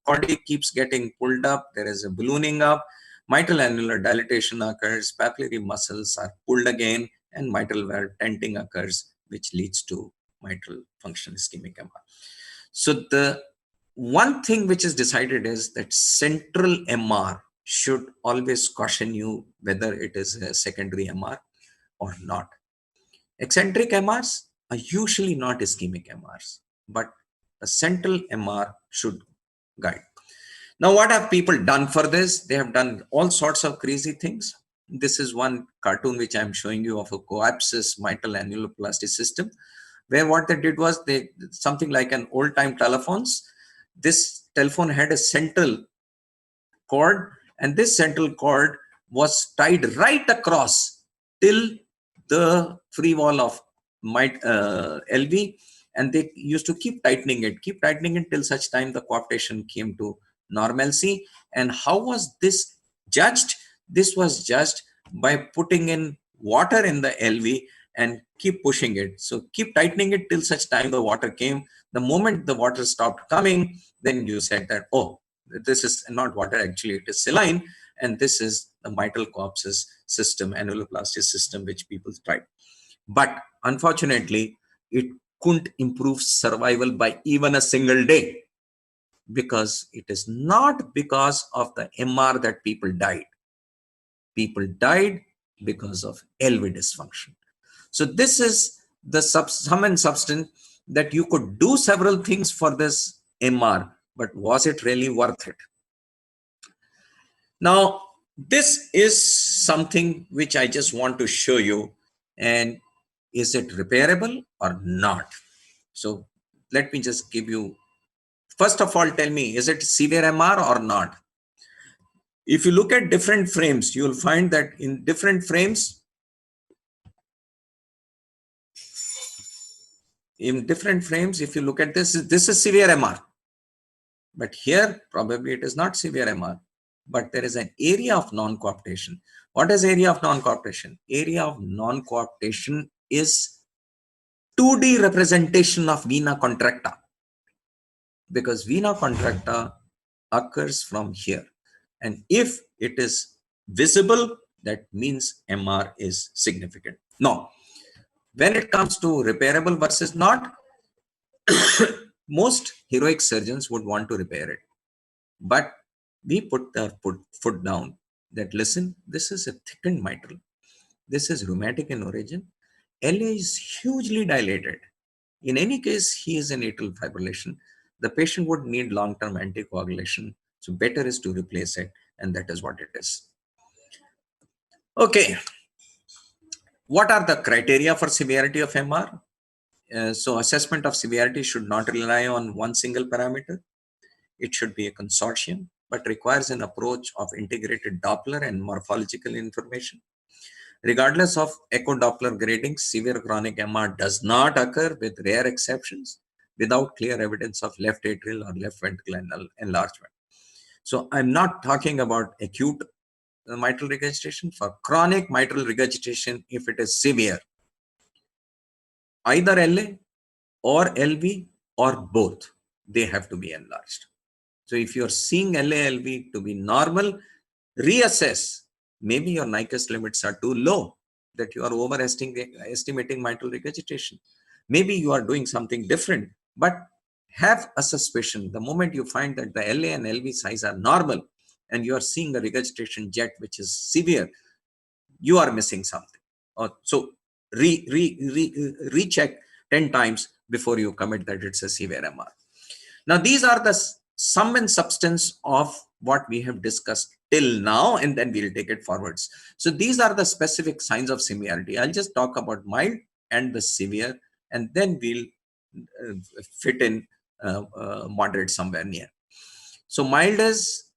body keeps getting pulled up. There is a ballooning up. Mitral annular dilatation occurs. Papillary muscles are pulled again, and mitral valve tenting occurs, which leads to mitral functional ischemic MR. So the one thing which is decided is that central MR should always caution you whether it is a secondary MR or not. Eccentric MRs are usually not ischemic MRs, but a central MR should guide. Now, what have people done for this? They have done all sorts of crazy things. This is one cartoon which I'm showing you of a coapsis mitral annuloplasty system, where what they did was something like an old-time telephones. This telephone had a central cord, and this central cord was tied right across till the free wall of LV, and they used to keep tightening it till such time the coaptation came to normalcy. And how was this judged? This was judged by putting in water in the LV and keep pushing it. So keep tightening it till such time the water came. The moment the water stopped coming, then you said that, oh, this is not water, actually it is saline, and this is the mitral coapsis system, annuloplasty system, which people tried. But unfortunately, it couldn't improve survival by even a single day, because it is not because of the MR that people died. People died because of LV dysfunction. So this is the sum and substance, that you could do several things for this MR, but was it really worth it? Now, this is something which I just want to show you, and is it repairable or not? So let me just give you, first of all, tell me, is it severe MR or not? If you look at different frames, you will find that in different frames, if you look at this is severe MR. But here, probably it is not severe MR, but there is an area of non-coaptation. What is area of non-coaptation? Area of non-coaptation is 2D representation of vena contracta, because vena contracta occurs from here. And if it is visible, that means MR is significant. Now, when it comes to repairable versus not, most heroic surgeons would want to repair it. But we put the foot down that, listen, this is a thickened mitral. This is rheumatic in origin. LA is hugely dilated. In any case, he is in atrial fibrillation. the patient would need long-term anticoagulation. So better is to replace it, and that is what it is. Okay. What are the criteria for severity of MR? So assessment of severity should not rely on one single parameter. It should be a consortium, but requires an approach of integrated Doppler and morphological information. Regardless of echo Doppler grading, severe chronic MR does not occur, with rare exceptions, without clear evidence of left atrial or left ventricular enlargement. So I'm not talking about acute mitral regurgitation. For chronic mitral regurgitation, if it is severe, either LA or LV or both, they have to be enlarged. So if you're seeing LA-LV to be normal, reassess. Maybe your Nyquist limits are too low, that you are overestimating mitral regurgitation. Maybe you are doing something different, but have a suspicion. The moment you find that the LA and LV size are normal and you are seeing a regurgitation jet which is severe, you are missing something. So recheck 10 times before you commit that it's a severe MR. Now, these are the sum and substance of what we have discussed till now, and then we'll take it forwards. So these are the specific signs of severity. I'll just talk about mild and the severe, and then we'll fit in moderate somewhere near. So mild is,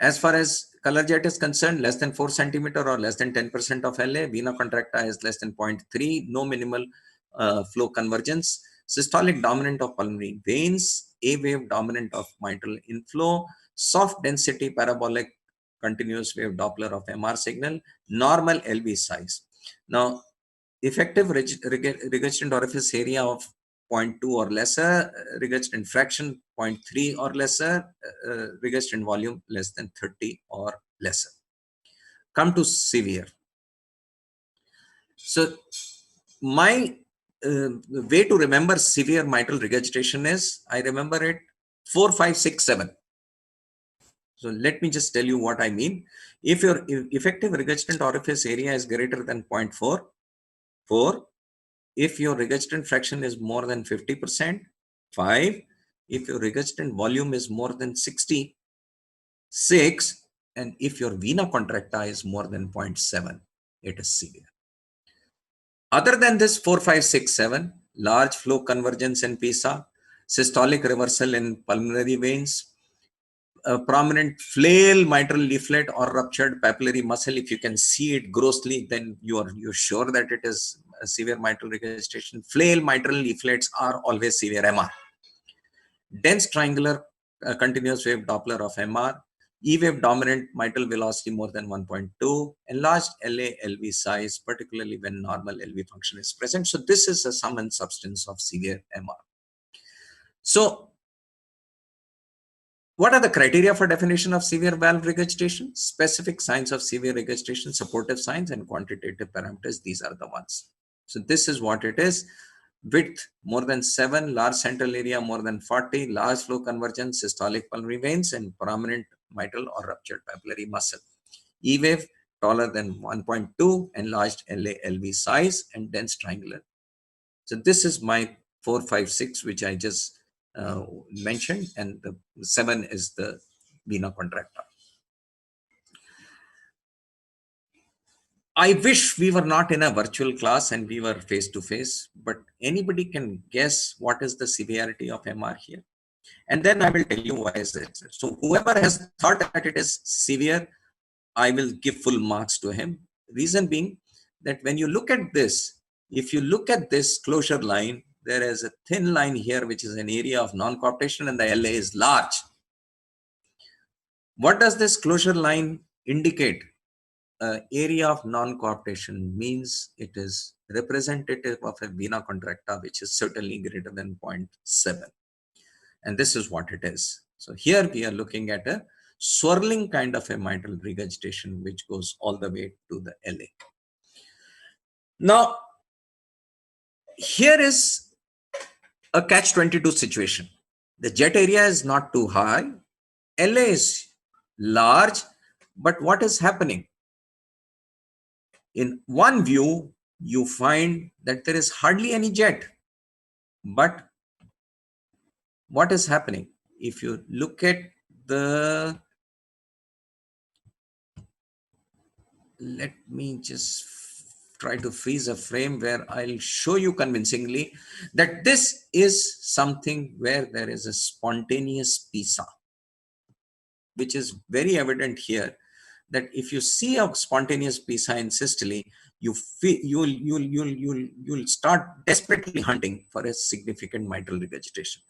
as far as color jet is concerned, less than 4 centimeter or less than 10% of LA. Vena contracta is less than 0.3, no minimal flow convergence. Systolic dominant of pulmonary veins, A wave dominant of mitral inflow, soft density parabolic continuous wave Doppler of MR signal, normal LV size. Now, effective regurgitant orifice area of 0.2 or lesser, regurgitant fraction 0.3 or lesser, regurgitant volume less than 30 or lesser. Come to severe. So my way to remember severe mitral regurgitation is, I remember it 4, 5, 6, 7. So let me just tell you what I mean. If your effective regurgitant orifice area is greater than 0.4, 4. If your regurgitant fraction is more than 50%, 5. If your regurgitant volume is more than 60, 6. And if your vena contracta is more than 0.7, it is severe. Other than this 4, 5, 6, 7, large flow convergence in PISA, systolic reversal in pulmonary veins, a prominent flail mitral leaflet or ruptured papillary muscle. If you can see it grossly, then you're sure that it is a severe mitral regurgitation. Flail mitral leaflets are always severe MR. Dense triangular continuous wave Doppler of MR. E wave dominant mitral velocity more than 1.2. Enlarged LA-LV size, particularly when normal LV function is present. So this is a sum and substance of severe MR. So what are the criteria for definition of severe valve regurgitation? Specific signs of severe regurgitation, supportive signs, and quantitative parameters. These are the ones. So this is what it is. Width more than 7, large central area more than 40, large flow convergence, systolic pulmonary veins, and prominent mitral or ruptured papillary muscle. E wave taller than 1.2, enlarged LA-LV size, and dense triangular. So this is my 4, 5, 6, which I just mentioned, and the 7 is the vena contracta. I wish we were not in a virtual class and we were face to face, but anybody can guess what is the severity of MR here. And then I will tell you why is it. So whoever has thought that it is severe, I will give full marks to him. Reason being that when you look at this, if you look at this closure line, there is a thin line here, which is an area of non-cooptation, and the LA is large. What does this closure line indicate? Area of non-cooptation means it is representative of a vena contracta, which is certainly greater than 0.7. And this is what it is. So here we are looking at a swirling kind of a mitral regurgitation, which goes all the way to the LA. Now, here is a catch-22 situation. The jet area is not too high. LA is large, but what is happening? In one view, you find that there is hardly any jet, but what is happening? If you look at the, let me just try to freeze a frame where I'll show you convincingly that this is something where there is a spontaneous PISA, which is very evident here, that if you see a spontaneous PISA in systole, you feel you'll start desperately hunting for a significant mitral regurgitation.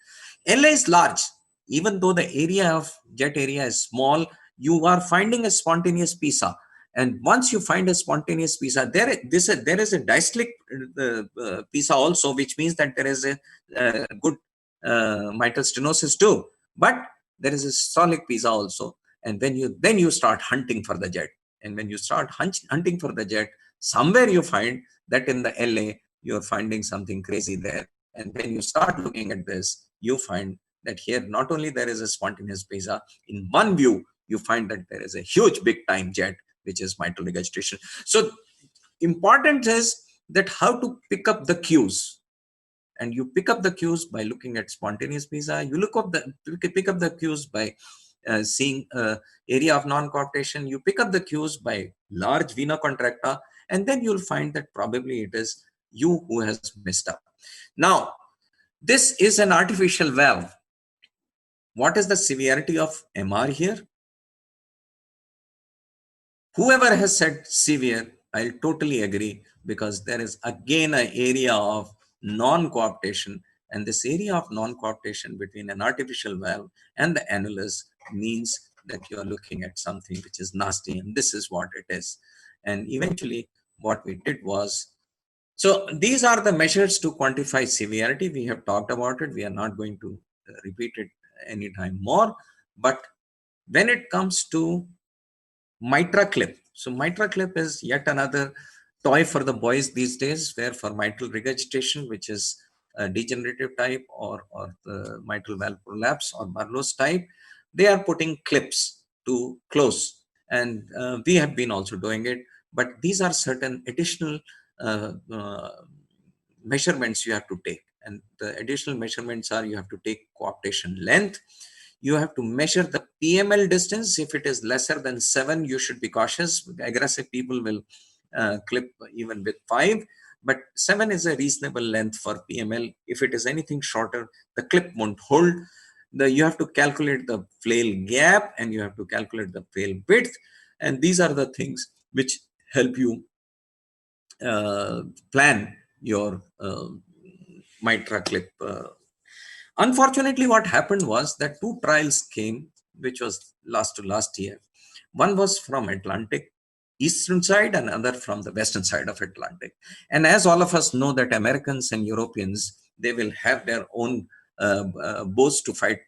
LA is large. Even though the area of jet area is small, you are finding a spontaneous PISA. And once you find a spontaneous PISA, there is a diastolic PISA also, which means that there is a good mitral stenosis too. But there is a systolic PISA also. And then you start hunting for the jet. And when you start hunting for the jet, somewhere you find that in the LA, you're finding something crazy there. And when you start looking at this, you find that here, not only there is a spontaneous PISA, in one view, you find that there is a huge big time jet, which is mitral regurgitation. So important is that how to pick up the cues. And you pick up the cues by looking at spontaneous PISA. You pick up the cues by seeing area of non-coaptation. You pick up the cues by large vena contracta, and then you'll find that probably it is you who has messed up. Now, this is an artificial valve. What is the severity of MR here? Whoever has said severe, I'll totally agree, because there is again an area of non-coaptation, and this area of non-coaptation between an artificial valve and the annulus means that you are looking at something which is nasty, and this is what it is. And eventually what we did was, so these are the measures to quantify severity. We have talked about it. We are not going to repeat it anytime more. But when it comes to Mitra clip, so Mitra clip is yet another toy for the boys these days, where for mitral regurgitation, which is a degenerative type, or the mitral valve prolapse or Barlow's type, they are putting clips to close. And we have been also doing it. But these are certain additional measurements you have to take. And the additional measurements are, you have to take coaptation length. You have to measure the PML distance. If it is lesser than 7, you should be cautious. Aggressive people will clip even with 5. But 7 is a reasonable length for PML. If it is anything shorter, the clip won't hold. You have to calculate the flail gap, and you have to calculate the flail width. And these are the things which help you plan your Mitra clip. Unfortunately, what happened was that 2 trials came, which was last year. One was from Atlantic eastern side, and another from the western side of Atlantic. And as all of us know, that Americans and Europeans, they will have their own bows to fight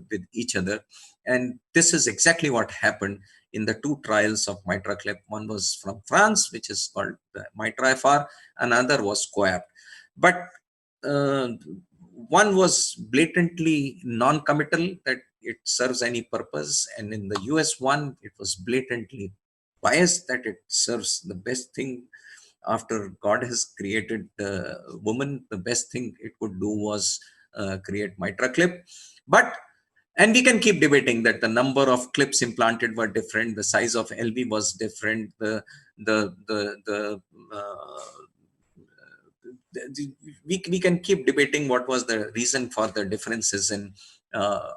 with each other. And this is exactly what happened in the 2 trials of Mitra clip. One was from France, which is called Mitra FR. Another was COAPT. But one was blatantly non-committal, that it serves any purpose. And in the US one, it was blatantly biased, that it serves the best thing. After God has created woman, the best thing it could do was create Mitra clip. But, and we can keep debating that the number of clips implanted were different, the size of LV was different, we can keep debating what was the reason for the differences in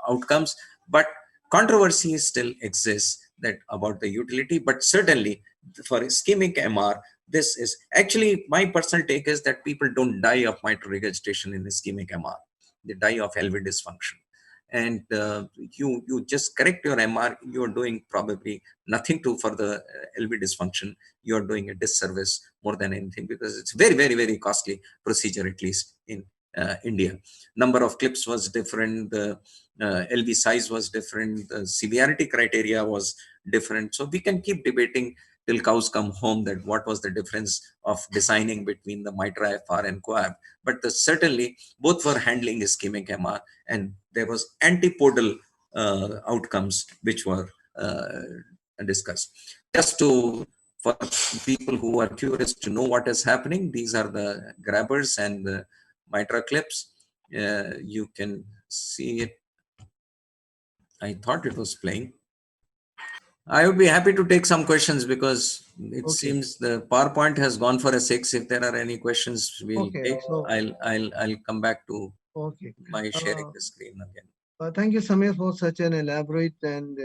outcomes, but controversy still exists that about the utility. But certainly for ischemic MR, this is actually, my personal take is that people don't die of mitral regurgitation in ischemic MR. They die of LV dysfunction. And you just correct your MR, you're doing probably nothing for the LV dysfunction. You're doing a disservice more than anything, because it's very, very, very costly procedure, at least in India. Number of clips was different, the LV size was different, the severity criteria was different. So we can keep debating till cows come home that what was the difference of designing between the Mitra FR and COAPT. But certainly both were handling ischemic MR, and there was antipodal outcomes which were discussed. Just for people who are curious to know what is happening, these are the grabbers and the Mitra clips. You can see it. I thought it was playing. I would be happy to take some questions because it Okay. seems the PowerPoint has gone for a 6. If there are any questions, we'll Okay, take. so I'll come back to okay. my sharing the screen again. Thank you, Samir, for such an elaborate and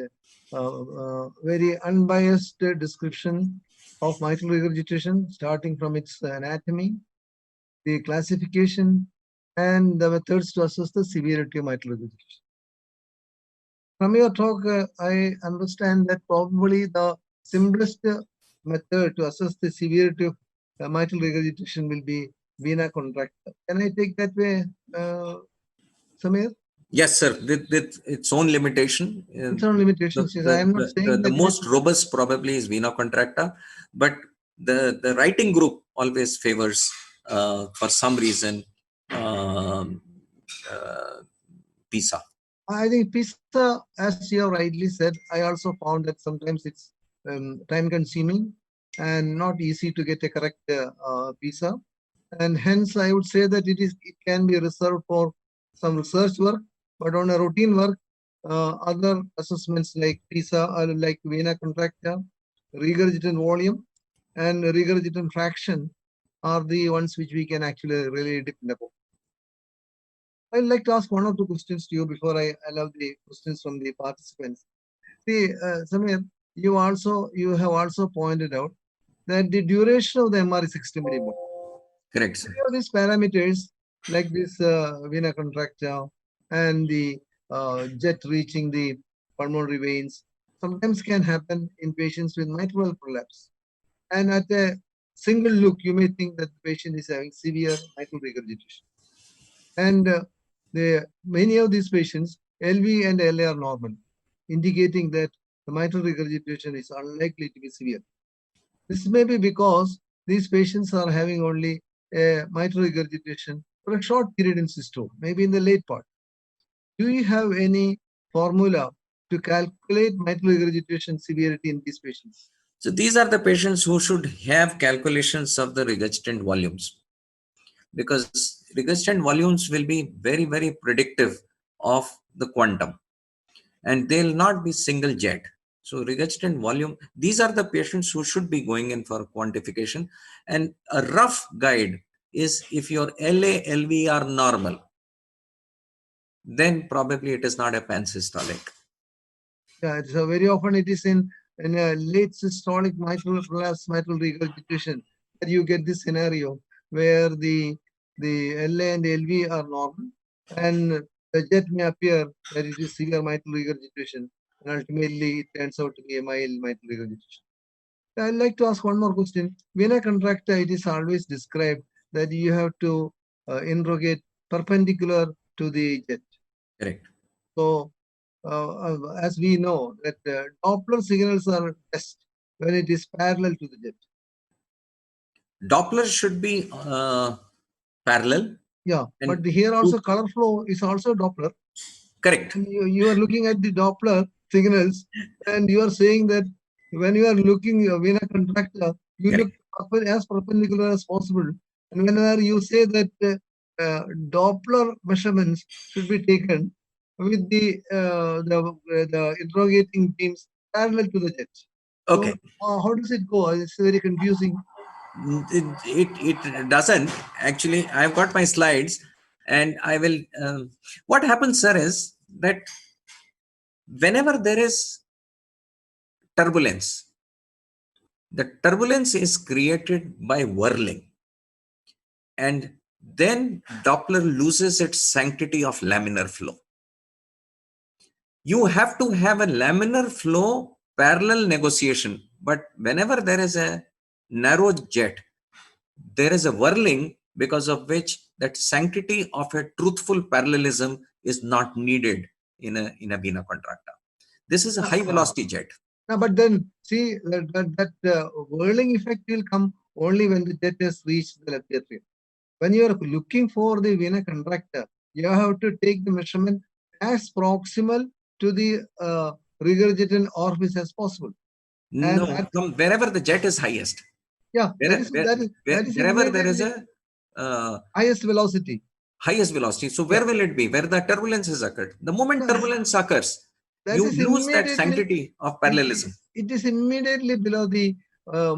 very unbiased description of mitral regurgitation, starting from its anatomy, the classification, and the methods to assess the severity of mitral regurgitation. From your talk, I understand that probably the simplest method to assess the severity of mitral regurgitation will be vena contracta. Can I take that way, Samir? Yes, sir. With its own limitation. Its own limitations. Yes, I am not saying The that most robust probably is vena contracta, but the writing group always favors, for some reason, PISA. I think PISA, as you have rightly said, I also found that sometimes it's time consuming and not easy to get a correct PISA. And hence, I would say that it can be reserved for some research work, but on a routine work, other assessments like PISA or like vena contracta, regurgitant volume, and regurgitant fraction are the ones which we can actually really depend upon. I'd like to ask one or two questions to you before I allow the questions from the participants. See, Samir, you have also pointed out that the duration of the MR is extremely important. Correct, sir. Many of these parameters, like this vena contracta and the jet reaching the pulmonary veins, sometimes can happen in patients with mitral prolapse. And at a single look, you may think that the patient is having severe mitral regurgitation. And many of these patients, LV and LA are normal, indicating that the mitral regurgitation is unlikely to be severe. This may be because these patients are having only a mitral regurgitation for a short period in systole, maybe in the late part. Do you have any formula to calculate mitral regurgitation severity in these patients? So these are the patients who should have calculations of the regurgitant volumes, because regurgitant volumes will be very, very predictive of the quantum, and they'll not be single jet. So regurgitant volume, these are the patients who should be going in for quantification. And a rough guide is, if your LA, LV are normal, then probably it is not a pansystolic. Yeah, so very often it is in a late systolic mitral prolapse, mitral regurgitation that you get this scenario where the LA and LV are normal, and the jet may appear that it is severe mitral regurgitation, and ultimately it turns out to be a mild mitral regurgitation. I'd like to ask one more question. Vena contracta, it is always described that you have to interrogate perpendicular to the jet. Correct. So, as we know that Doppler signals are best when it is parallel to the jet. Doppler should be parallel. Yeah, and but here also color flow is also Doppler. Correct. And you are looking at the Doppler signals, and you are saying that when you are looking vena contracta, you Correct. look as perpendicular as possible. And whenever you say that Doppler measurements should be taken with the interrogating beams parallel to the jet. Okay. So, how does it go? It's very confusing. It doesn't actually. I've got my slides, and I will. What happens, sir, is that whenever there is turbulence, the turbulence is created by whirling, and then Doppler loses its sanctity of laminar flow. You have to have a laminar flow parallel negotiation, but whenever there is a narrow jet, there is a whirling, because of which that sanctity of a truthful parallelism is not needed in a vena contracta. This is a high velocity jet. No, but then see that whirling effect will come only when the jet has reached the left atrium. When you are looking for the vena contracta, you have to take the measurement as proximal to the regurgitant orifice as possible. No, from wherever the jet is highest. Yeah, Wherever there is exactly a highest velocity. highest velocity. So where will it be? Where the turbulence has occurred. The moment turbulence occurs, you lose that sanctity of parallelism. It is immediately below the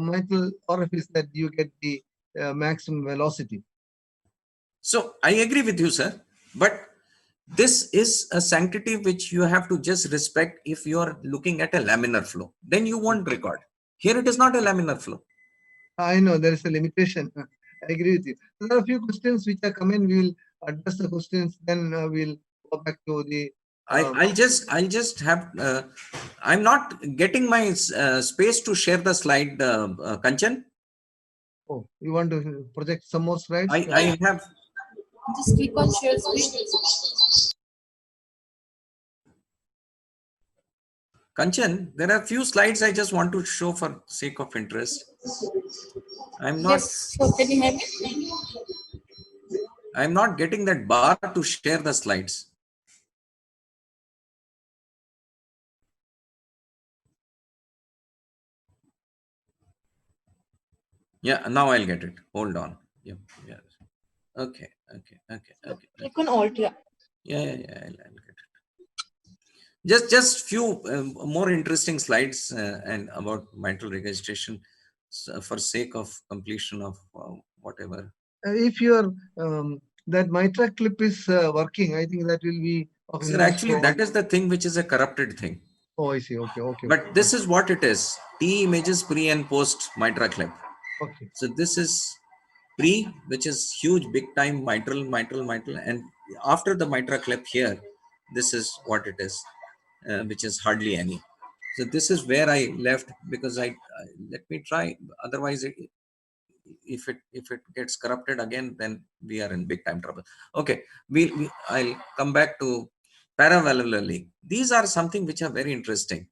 mitral orifice that you get the maximum velocity. So I agree with you, sir. But this is a sanctity which you have to just respect if you are looking at a laminar flow. Then you won't record. Here it is not a laminar flow. I know there is a limitation. I agree with you. There are a few questions which are coming. We will address the questions. Then we'll go back to the. I'll just have. I'm not getting my space to share the slide, Kanchan. Oh, you want to project some more slides? I have. Just click on share screen. Kanchan, there are a few slides I just want to show for sake of interest. I'm not. Yes, so can you hear me? I'm not getting that bar to share the slides. Yeah, now I'll get it. Hold on. Yeah. Okay. Click on Alt, yeah. Yeah. I'll get it. Just few more interesting slides and about mitral regurgitation for sake of completion of whatever. If your that mitra clip is working, I think that will be. Sir, actually, that is the thing which is a corrupted thing. Oh, I see. Okay. But this is what it is. T images pre and post mitra clip. Okay. So this is pre, which is huge, big time mitral, and after the mitra clip here, this is what it is, which is hardly any. So this is where I left because I let me try. Otherwise, if it gets corrupted again, then we are in big time trouble. Okay, I'll come back to paravalvular leak. These are something which are very interesting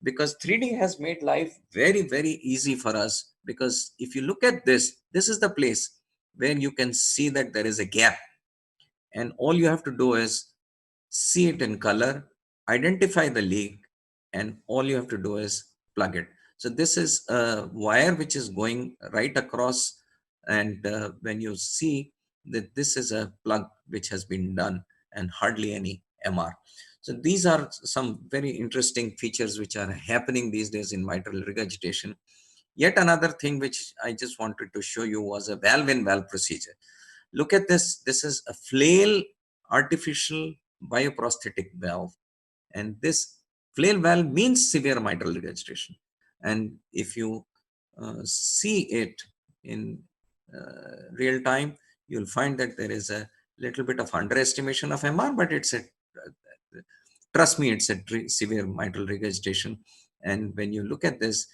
because 3D has made life very, very easy for us. Because if you look at this is the place where you can see that there is a gap. And all you have to do is see it in color, identify the leak, and all you have to do is plug it. So this is a wire which is going right across. And when you see that this is a plug which has been done and hardly any MR. So these are some very interesting features which are happening these days in mitral regurgitation. Yet another thing which I just wanted to show you was a valve-in-valve procedure. Look at this. This is a flail artificial bioprosthetic valve. And this flail valve means severe mitral regurgitation. And if you see it in real time, you'll find that there is a little bit of underestimation of MR, but it's a trust me, it's a severe mitral regurgitation. And when you look at this,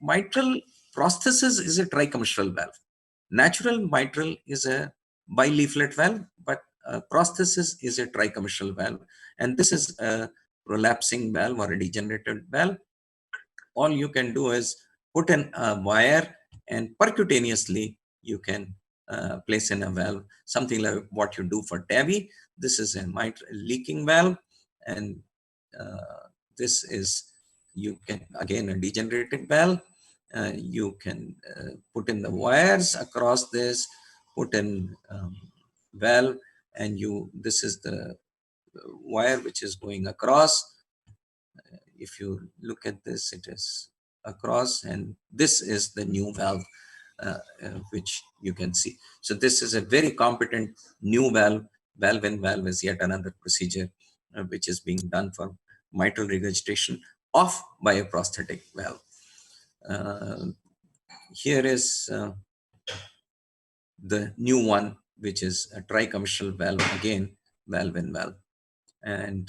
mitral prosthesis is a tricommissural valve. Natural mitral is a bileaflet valve, but prosthesis is a tricommissural valve. And this is a prolapsing valve or a degenerated valve. All you can do is put in a wire and percutaneously you can place in a valve, something like what you do for TAVI. This is a mitral leaking valve, and this is, you can, again, a degenerated valve. You can put in the wires across this, put in valve, and this is the wire which is going across. If you look at this, it is across, and this is the new valve which you can see. So this is a very competent new valve. Valve-in-valve is yet another procedure which is being done for mitral regurgitation of bioprosthetic valve. Here is the new one, which is a tricommissural valve, again, valve-in-valve. And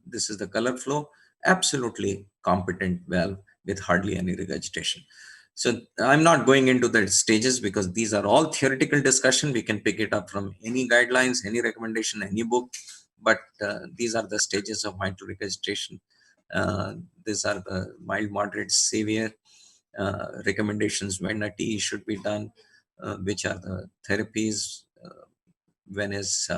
this is the color flow, absolutely competent valve with hardly any regurgitation. So I'm not going into the stages because these are all theoretical discussion. We can pick it up from any guidelines, any recommendation, any book. But these are the stages of mitral regurgitation. These are the mild, moderate, severe recommendations when a TE should be done, which are the therapies, when is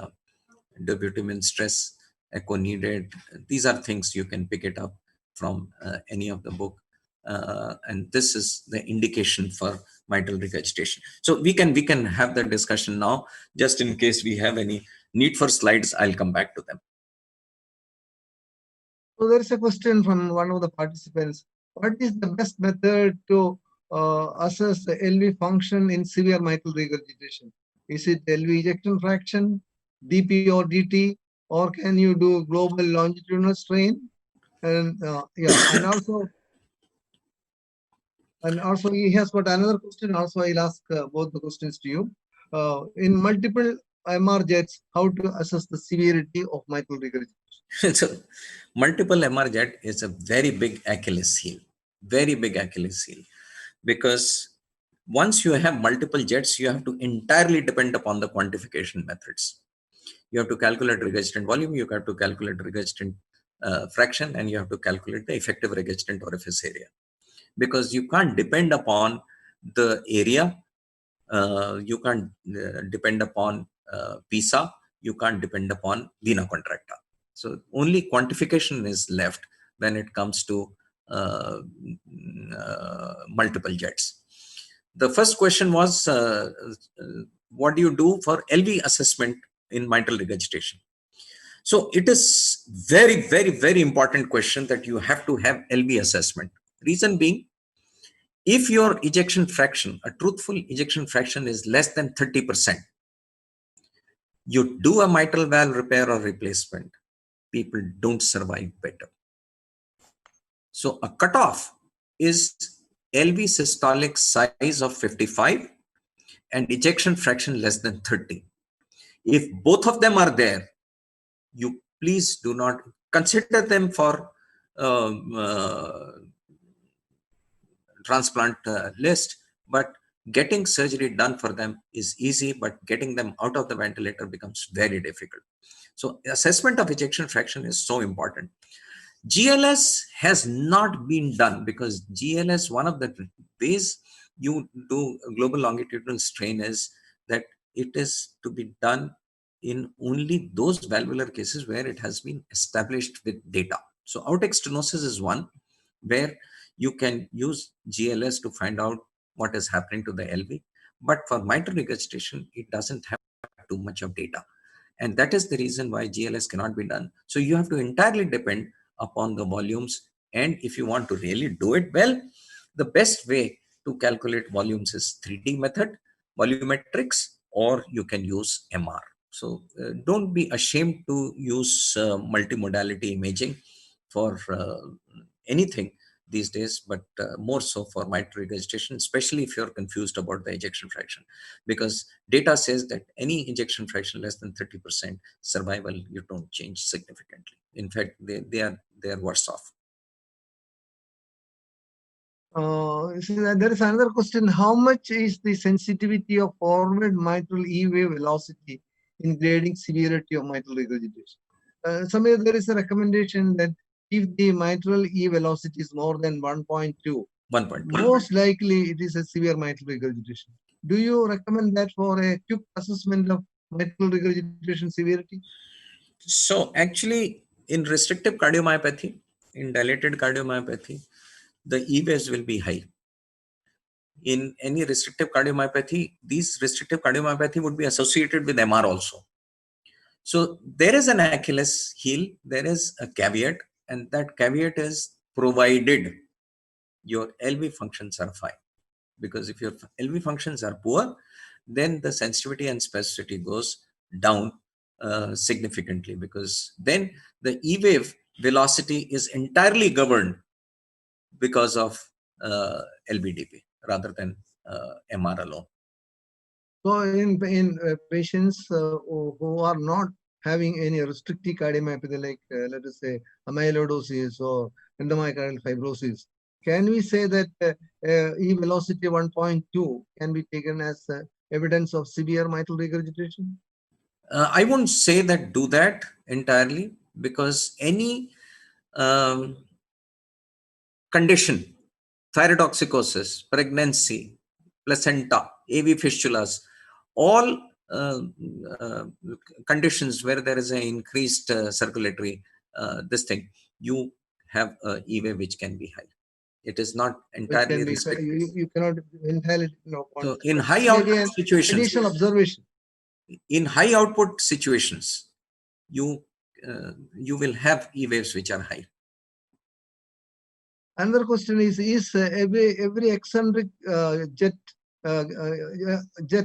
dobutamine stress echo needed. These are things you can pick it up from any of the book. and this is the indication for mitral regurgitation. So we can have the discussion now. Just in case we have any need for slides, I'll come back to them. So there is a question from one of the participants. What is the best method to assess the LV function in severe mitral regurgitation? Is it LV ejection fraction, DP or DT, or can you do global longitudinal strain? And also he has got another question. Also, I'll ask both the questions to you. In multiple MR jets, how to assess the severity of mitral regurgitation? So multiple MR jet is a very big Achilles heel, because once you have multiple jets, you have to entirely depend upon the quantification methods. You have to calculate regurgitant volume, you have to calculate regurgitant fraction, and you have to calculate the effective regurgitant orifice area, because you can't depend upon the area, you can't depend upon PISA, you can't depend upon vena contracta. So only quantification is left when it comes to multiple jets. The first question was, what do you do for LV assessment in mitral regurgitation? So it is very, very, very important question that you have to have LV assessment. Reason being, if your ejection fraction, a truthful ejection fraction, is less than 30%, you do a mitral valve repair or replacement, people don't survive better. So a cutoff is LV systolic size of 55 and ejection fraction less than 30. If both of them are there, you please do not consider them for transplant list, but getting surgery done for them is easy, but getting them out of the ventilator becomes very difficult. So assessment of ejection fraction is so important. GLS has not been done, because GLS, one of the ways you do global longitudinal strain is that it is to be done in only those valvular cases where it has been established with data. So aortic stenosis is one where you can use GLS to find out what is happening to the LV. But for mitral regurgitation, it doesn't have too much of data. And that is the reason why GLS cannot be done. So you have to entirely depend upon the volumes. And if you want to really do it well, the best way to calculate volumes is 3D method, volumetrics, or you can use MR. So don't be ashamed to use multimodality imaging for anything these days, but more so for mitral regurgitation, especially if you're confused about the ejection fraction, because data says that any ejection fraction less than 30% survival, you don't change significantly. In fact, they are worse off. There is another question. How much is the sensitivity of forward mitral E wave velocity in grading severity of mitral regurgitation? Somewhere there is a recommendation that if the mitral E velocity is more than 1.2, most likely it is a severe mitral regurgitation. Do you recommend that for a quick assessment of mitral regurgitation severity? So actually, in restrictive cardiomyopathy, in dilated cardiomyopathy, the E waves will be high. In any restrictive cardiomyopathy, these restrictive cardiomyopathy would be associated with MR also. So there is an Achilles heel, there is a caveat, and that caveat is provided your LV functions are fine. Because if your LV functions are poor, then the sensitivity and specificity goes down significantly, because then the E wave velocity is entirely governed because of LVDP rather than MR alone. So in patients who are not having any restrictive cardiomyopathy, like let us say amyloidosis or endomyocardial fibrosis, can we say that E velocity 1.2 can be taken as evidence of severe mitral regurgitation? I won't say that do that entirely, because any condition, thyrotoxicosis, pregnancy, placenta, AV fistulas, all conditions where there is an increased circulatory this thing, you have a E wave which can be high. It is not Which entirely can be, restricted. you cannot entirely, So in high maybe output an situations, additional observation. in high output situations, you will have E waves which are high. Another question is every eccentric jet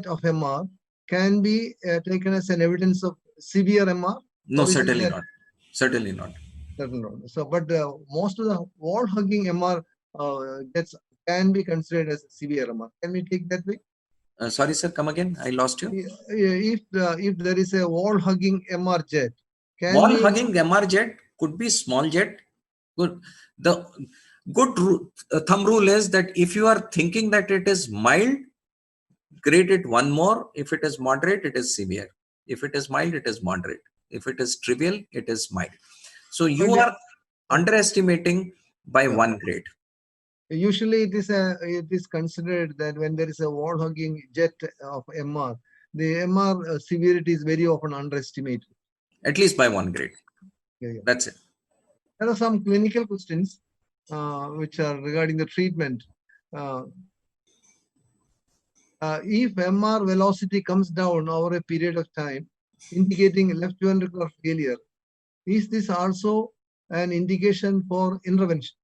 of MR can be taken as an evidence of severe MR? No, Or is it certainly that- not. Certainly not. No. So, but most of the wall hugging MR jets can be considered as severe MR. Can we take that way? Sorry, sir, come again. I lost you. If there is a wall hugging MR jet, can Wall we hugging MR jet could be small jet. Good. The good thumb rule is that if you are thinking that it is mild, grade it one more. If it is moderate, it is severe. If it is mild, it is moderate. If it is trivial, it is mild. So you But, are underestimating by Yeah. one grade. Usually it is considered that when there is a wall hugging jet of MR, the MR severity is very often underestimated. At least by one grade. Yeah. That's it. There are some clinical questions which are regarding the treatment. If MR velocity comes down over a period of time, indicating left ventricular failure, is this also an indication for intervention?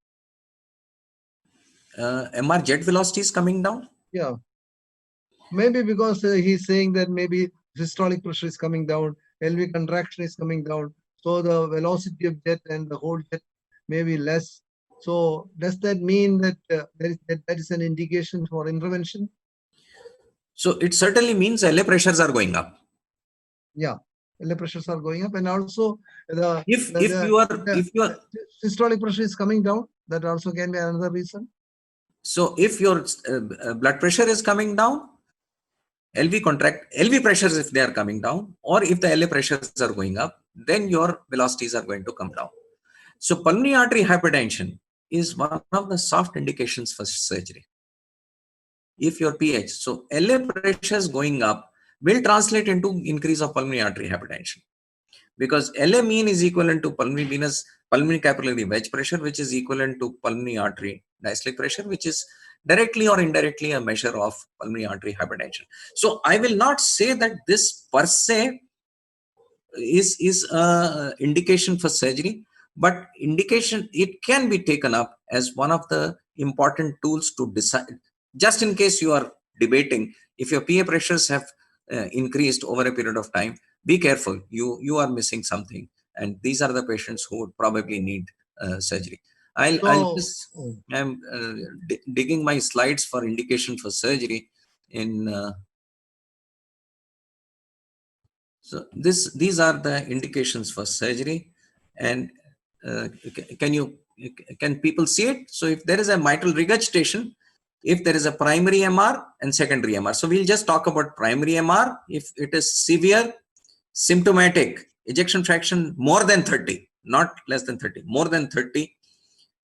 MR jet velocity is coming down. Yeah. Maybe because he's saying that maybe systolic pressure is coming down, LV contraction is coming down, so the velocity of jet and the whole jet may be less. So does that mean that that is an indication for intervention? So it certainly means LA pressures are going up. Yeah, LV pressures are going up, and also If you are systolic pressure is coming down, that also can be another reason. So if your blood pressure is coming down, LV pressures, if they are coming down, or if the LA pressures are going up, then your velocities are going to come down. So pulmonary artery hypertension is one of the soft indications for surgery. If your pH, so LA pressures going up will translate into increase of pulmonary artery hypertension, because LA mean is equivalent to pulmonary capillary wedge pressure, which is equivalent to pulmonary artery diastolic pressure, which is directly or indirectly a measure of pulmonary artery hypertension. So I will not say that this per se is a indication for surgery, but it can be taken up as one of the important tools to decide, just in case you are debating. If your PA pressures have increased over a period of time, be careful, you are missing something, and these are the patients who would probably need surgery. I'm digging my slides for indication for surgery in so these are the indications for surgery. And can people see it? So if there is a mitral regurgitation, if there is a primary MR and secondary MR, so we'll just talk about primary MR. If it is severe, symptomatic, ejection fraction more than 30, not less than 30, more than 30,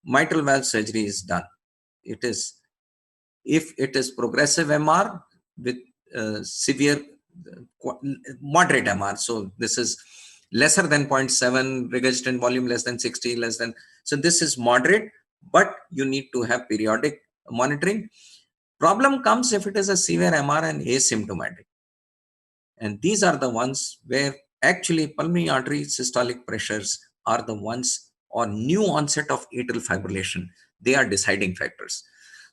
mitral valve surgery is done. If it is progressive MR with severe moderate MR, so this is lesser than 0.7, regurgitant volume less than 60, so this is moderate, but you need to have periodic monitoring. Problem comes if it is a severe MR and asymptomatic, and these are the ones where actually pulmonary artery systolic pressures are the ones, or new onset of atrial fibrillation, they are deciding factors.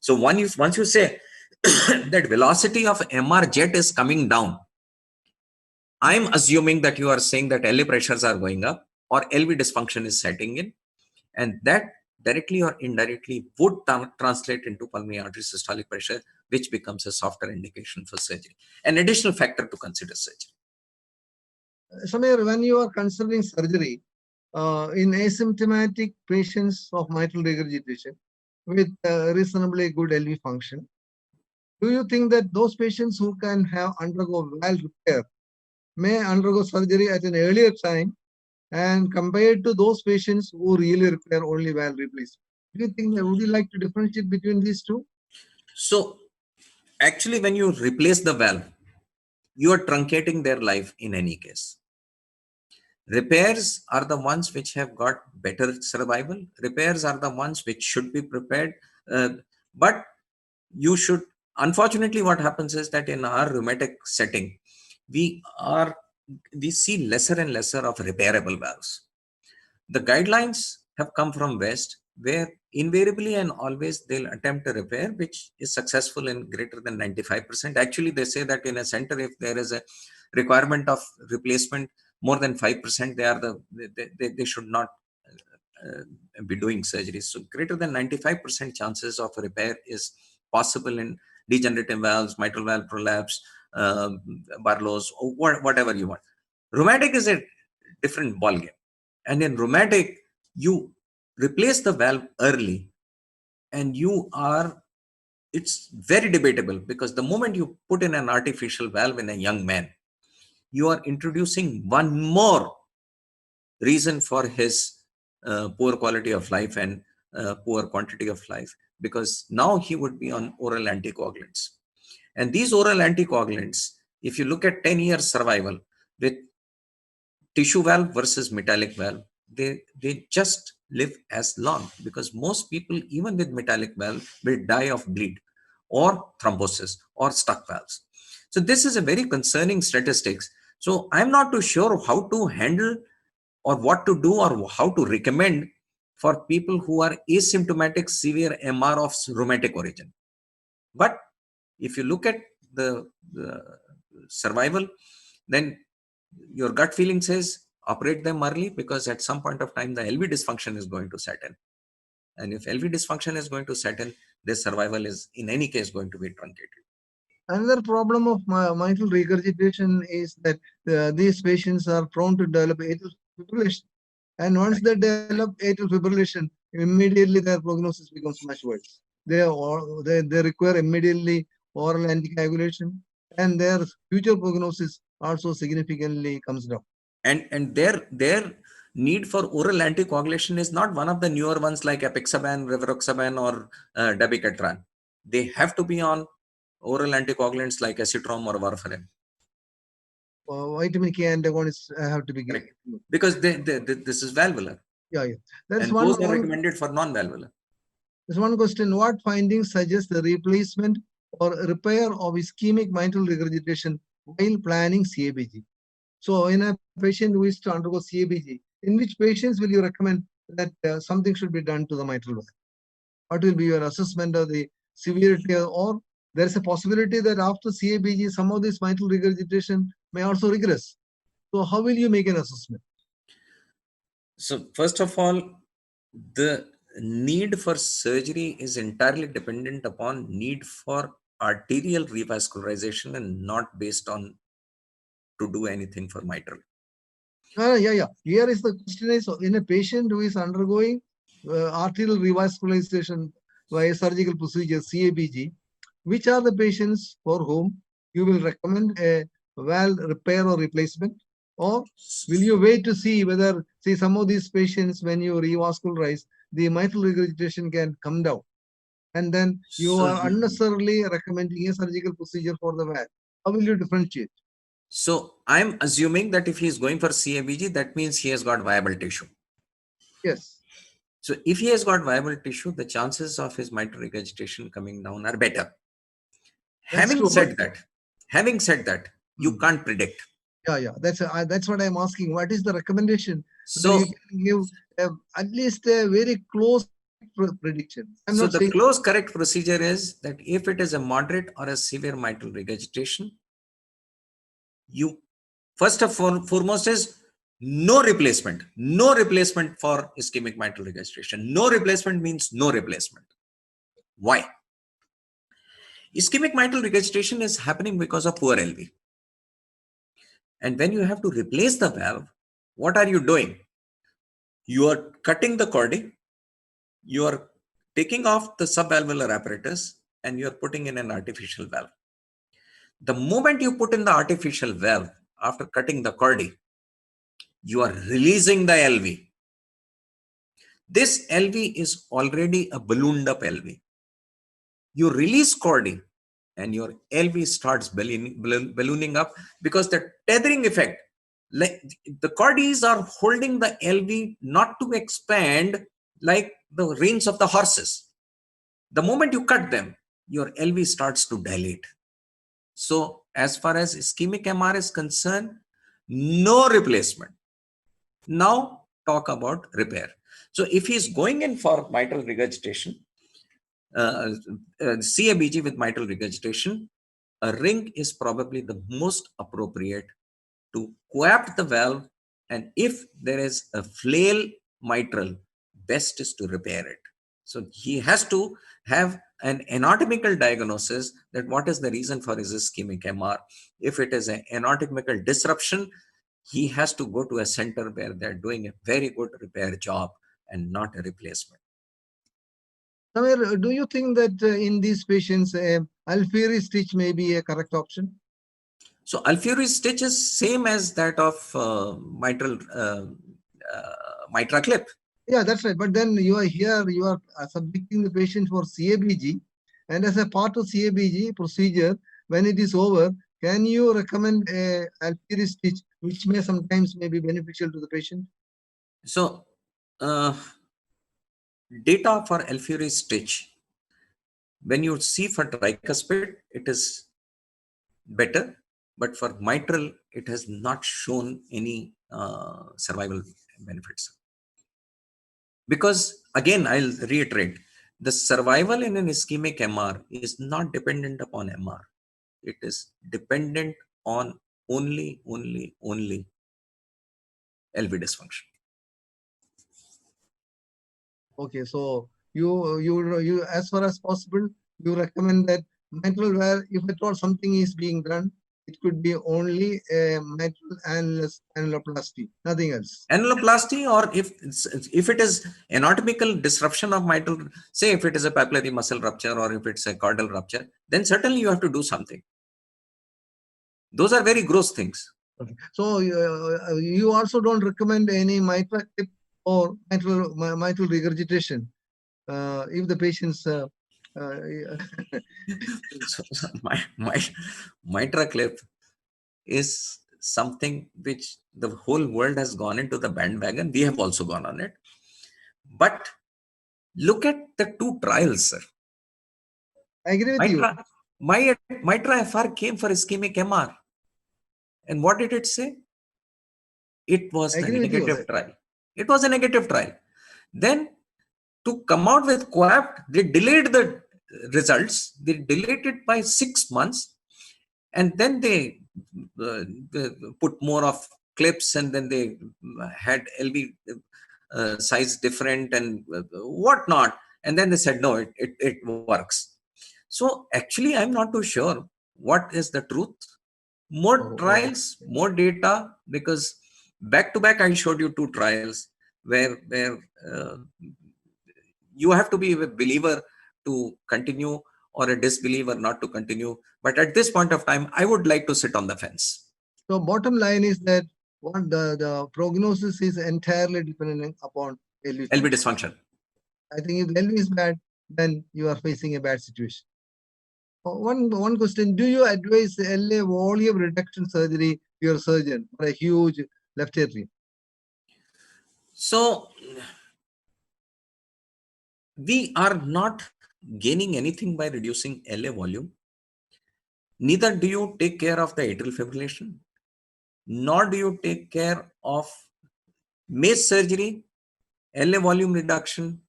So once you say that velocity of MR jet is coming down, I'm assuming that you are saying that LA pressures are going up or LV dysfunction is setting in, and that directly or indirectly would translate into pulmonary artery systolic pressure, which becomes a softer indication for surgery. An additional factor to consider surgery. Samir, when you are considering surgery in asymptomatic patients of mitral regurgitation with reasonably good LV function, do you think that those patients who can undergo valve repair may undergo surgery at an earlier time, and compared to those patients who really require only valve replacement? Do you think that, would you like to differentiate between these two? So actually, when you replace the valve, you are truncating their life in any case. Repairs are the ones which have got better survival. Repairs are the ones which should be prepared But you should, unfortunately, what happens is that in our rheumatic setting, we see lesser and lesser of repairable valves. The guidelines have come from West, where invariably and always they'll attempt a repair which is successful in greater than 95%. Actually, they say that in a center, if there is a requirement of replacement more than 5%, they should not be doing surgery. So greater than 95% chances of repair is possible in degenerative valves, mitral valve prolapse, Barlow's, or whatever you want. Rheumatic is a different ballgame. And in rheumatic, you replace the valve early, and it's very debatable, because the moment you put in an artificial valve in a young man, you are introducing one more reason for his poor quality of life and poor quantity of life, because now he would be on oral anticoagulants. And these oral anticoagulants, if you look at 10-year survival with tissue valve versus metallic valve, they just live as long, because most people, even with metallic valve, will die of bleed or thrombosis or stuck valves. So this is a very concerning statistics. So I'm not too sure how to handle or what to do or how to recommend for people who are asymptomatic severe MR of rheumatic origin. But if you look at the survival, then your gut feeling says operate them early, because at some point of time the LV dysfunction is going to set in. And if LV dysfunction is going to set in, their survival is in any case going to be truncated. Another problem of mitral regurgitation is that these patients are prone to develop atrial fibrillation. And once they develop atrial fibrillation, immediately their prognosis becomes much worse. They require immediately oral anticoagulation, and their future prognosis also significantly comes down. And their need for oral anticoagulation is not one of the newer ones like apixaban, rivaroxaban, or dabigatran. They have to be on oral anticoagulants like acetrom or warfarin. Vitamin K antagonists have to be given. Because this is valvular. Yeah. That's and those are recommended for non-valvular. There's one question. What findings suggest the replacement or repair of ischemic mitral regurgitation while planning CABG? So in a patient who is to undergo CABG, in which patients will you recommend that something should be done to the mitral valve? What will be your assessment of the severity, or there is a possibility that after CABG, some of this mitral regurgitation may also regress. So how will you make an assessment? So first of all, the need for surgery is entirely dependent upon need for arterial revascularization and not based on to do anything for mitral. Yeah. Here is the question is, in a patient who is undergoing arterial revascularization by a surgical procedure, CABG, which are the patients for whom you will recommend a valve repair or replacement? Or will you wait to see whether, say, some of these patients, when you revascularize, the mitral regurgitation can come down, and then you are unnecessarily recommending a surgical procedure for the valve? How will you differentiate? So I'm assuming that if he is going for CABG, that means he has got viable tissue. Yes. So if he has got viable tissue, the chances of his mitral regurgitation coming down are better. Having said that, you can't predict. Yeah. That's what I'm asking. What is the recommendation? So you can give at least a very close prediction. So the close correct procedure is that if it is a moderate or a severe mitral regurgitation, you first of all, foremost is no replacement for ischemic mitral regurgitation. No replacement means no replacement. Why? Ischemic mitral regurgitation is happening because of poor LV. And when you have to replace the valve, what are you doing? You are cutting the chordae, you are taking off the subvalvular apparatus, and you are putting in an artificial valve. The moment you put in the artificial valve after cutting the chordae, you are releasing the LV. This LV is already a ballooned up LV. You release chordae and your LV starts ballooning up, because the tethering effect, like the chordaes are holding the LV not to expand like the reins of the horses. The moment you cut them, your LV starts to dilate. So as far as ischemic MR is concerned, no replacement. Now talk about repair. So if he's going in for mitral regurgitation, CABG with mitral regurgitation, a ring is probably the most appropriate to coapt the valve, and if there is a flail mitral, best is to repair it. So he has to have an anatomical diagnosis that what is the reason for his ischemic MR. If it is an anatomical disruption, he has to go to a center where they're doing a very good repair job and not a replacement. Samir, do you think that in these patients, Alfieri stitch may be a correct option? So Alfieri stitch is same as that of mitral mitra clip. Yeah, that's right. But then you are here, you are subjecting the patient for CABG, and as a part of CABG procedure, when it is over, can you recommend a Alfieri stitch, which may sometimes may be beneficial to the patient? So data for Alfieri stitch, when you see for tricuspid, it is better, but for mitral, it has not shown any survival benefits. Because again, I'll reiterate, the survival in an ischemic MR is not dependent upon MR. It is dependent on only LV dysfunction. Okay, so you as far as possible, you recommend that mitral valve, if at all something is being done, it could be only a mitral annuloplasty, nothing else. Annuloplasty, or if it is anatomical disruption of mitral, say if it is a papillary muscle rupture or if it's a caudal rupture, then certainly you have to do something. Those are very gross things. Okay. So you also don't recommend any mitral clip or mitral regurgitation if the patients. So my mitra clip is something which the whole world has gone into the bandwagon. We have also gone on it. But look at the two trials, sir. I agree with you. Mitra FR came for ischemic MR. And what did it say? It was a negative trial. It was a negative trial. Then to come out with coapt, they delayed the results. They delayed it by 6 months. And then they put more of clips, and then they had LV size different and whatnot. And then they said, no, it works. So actually, I'm not too sure what is the truth. More trials, more data, because back to back, I showed you two trials where you have to be a believer to continue or a disbeliever not to continue. But at this point of time, I would like to sit on the fence. So bottom line is that what the prognosis is entirely dependent upon LV dysfunction. I think if LV is bad, then you are facing a bad situation. One question, do you advise LA volume reduction surgery to your surgeon for a huge left atrium? So we are not gaining anything by reducing LA volume. Neither do you take care of the atrial fibrillation, nor do you take care of MACE surgery, LA volume reduction.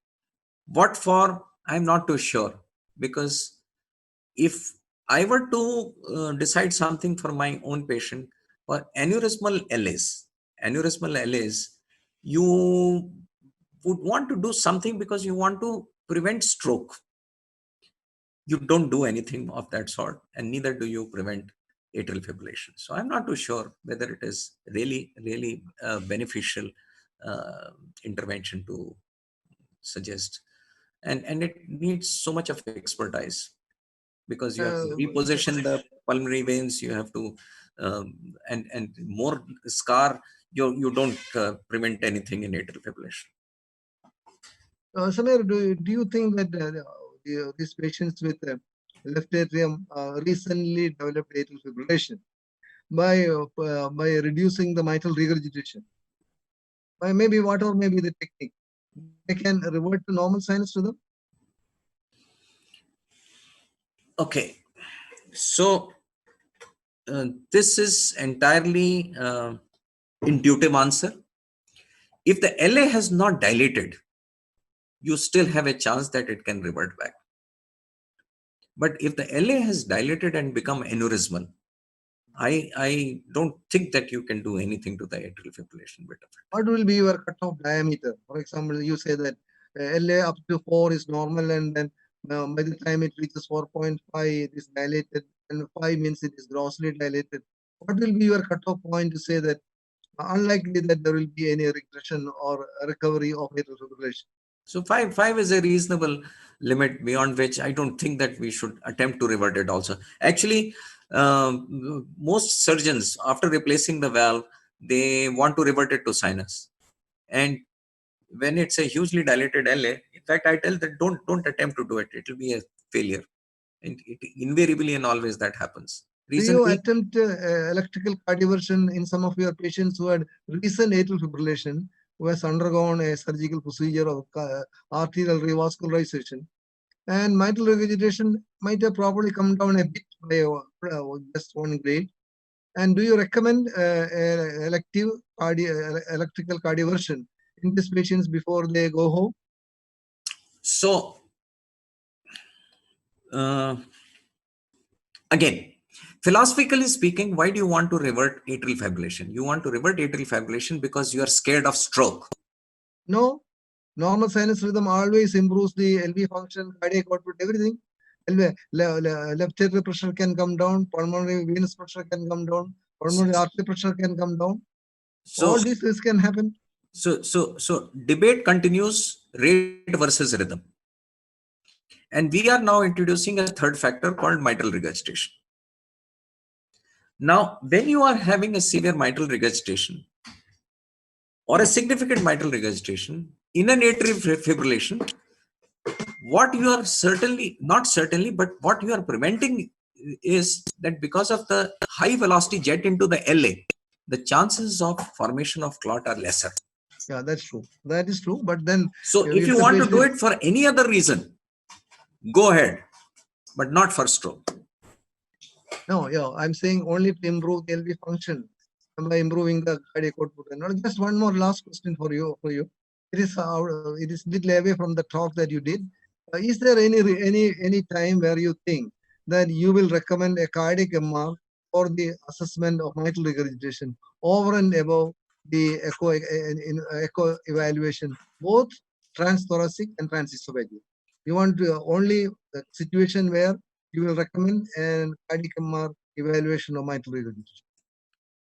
What for? I'm not too sure, because if I were to decide something for my own patient, for aneurysmal LAs, you would want to do something because you want to prevent stroke. You don't do anything of that sort, and neither do you prevent atrial fibrillation. So I'm not too sure whether it is really beneficial intervention to suggest, and it needs so much of expertise, because you have to reposition the pulmonary veins, you have to and more scar, you don't prevent anything in atrial fibrillation. Samir, do you think that these patients with left atrium recently developed atrial fibrillation by reducing the mitral regurgitation, by whatever may be the technique, they can revert to normal sinus rhythm? Okay, so this is entirely intuitive answer. If the LA has not dilated, you still have a chance that it can revert back. But if the LA has dilated and become aneurysmal, I don't think that you can do anything to the atrial fibrillation bit of it. What will be your cutoff diameter? For example, you say that LA up to 4 is normal, and then by the time it reaches 4.5, it is dilated, and 5 means it is grossly dilated. What will be your cutoff point to say that unlikely that there will be any regression or recovery of atrial fibrillation? So five is a reasonable limit beyond which I don't think that we should attempt to revert it also. Actually, most surgeons, after replacing the valve, they want to revert it to sinus. And when it's a hugely dilated LA, in fact, I tell that don't attempt to do it. It will be a failure. And it invariably and always that happens. Do you attempt electrical cardioversion in some of your patients who had recent atrial fibrillation, who has undergone a surgical procedure of arterial revascularization, and mitral regurgitation might have probably come down a bit by just 1 grade? And do you recommend electrical cardioversion in these patients before they go home? So, again, philosophically speaking, why do you want to revert atrial fibrillation? You want to revert atrial fibrillation because you are scared of stroke. No, normal sinus rhythm always improves the LV function, cardiac output, everything. Left atrial pressure can come down, pulmonary venous pressure can come down, pulmonary artery pressure can come down. So all these things can happen. So debate continues, rate versus rhythm. And we are now introducing a third factor called mitral regurgitation. Now, when you are having a severe mitral regurgitation or a significant mitral regurgitation in an atrial fibrillation, what you are but what you are preventing is that because of the high velocity jet into the LA, the chances of formation of clot are lesser. Yeah, that's true. That is true. But then, so if you want to do it for any other reason, go ahead, but not for stroke. No, yeah, I'm saying only to improve the LV function by improving the cardiac output. And just one more last question for you. It is little away from the talk that you did. Is there any time where you think that you will recommend a cardiac MR for the assessment of mitral regurgitation over and above the echo evaluation, both transthoracic and transesophageal? You want to only the situation where you will recommend an cardiac MR evaluation of mitral regurgitation?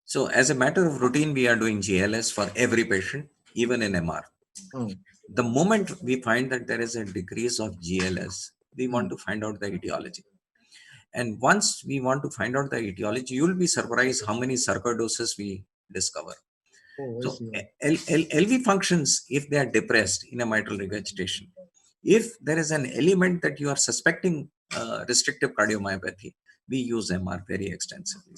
So as a matter of routine, we are doing GLS for every patient, even in MR. The moment we find that there is a decrease of GLS, we want to find out the etiology. And once we want to find out the etiology, you will be surprised how many sarcoidosis we discover. So LV functions, if they are depressed in a mitral regurgitation, if there is an element that you are suspecting restrictive cardiomyopathy, we use MR very extensively.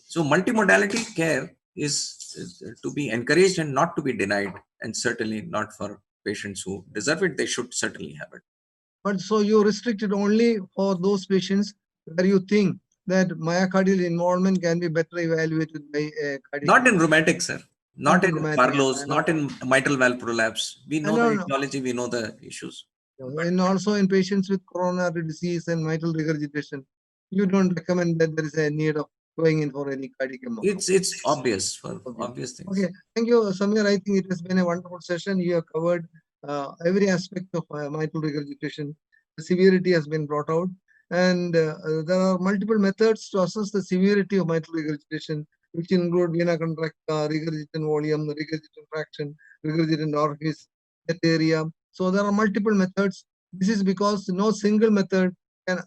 So multimodality care is to be encouraged and not to be denied, and certainly not for patients who deserve it. They should certainly have it. But so you restrict it only for those patients where you think that myocardial involvement can be better evaluated by cardiac. Not in rheumatic, sir. Not in Farlow's, not in mitral valve prolapse. We know the etiology, we know the issues. And also in patients with coronary disease and mitral regurgitation, you don't recommend that there is a need of going in for any cardiac MR. It's obvious for obvious things. Okay, thank you, Samir. I think it has been a wonderful session. You have covered every aspect of mitral regurgitation. The severity has been brought out, and there are multiple methods to assess the severity of mitral regurgitation, which include vena contracta, regurgitant volume, regurgitant fraction, regurgitant orifice, that area. So there are multiple methods. This is because no single method can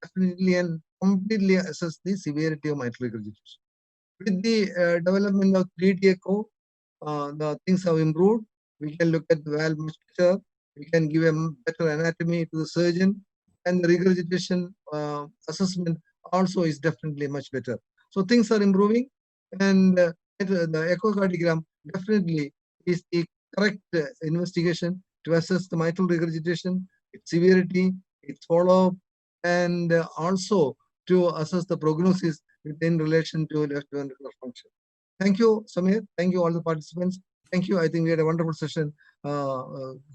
definitely and completely assess the severity of mitral regurgitation. With the development of 3D echo, the things have improved. We can look at the valve much better. We can give a better anatomy to the surgeon, and the regurgitation assessment also is definitely much better. So things are improving, and the echocardiogram definitely is the correct investigation to assess the mitral regurgitation, its severity, its follow-up, and also to assess the prognosis in relation to left ventricular function. Thank you, Samir. Thank you, all the participants. Thank you. I think we had a wonderful session.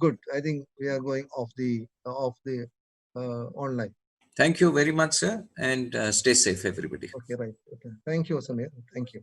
Good. I think we are going off the online. Thank you very much, sir, and stay safe, everybody. Okay, right. Okay. Thank you, Samir. Thank you.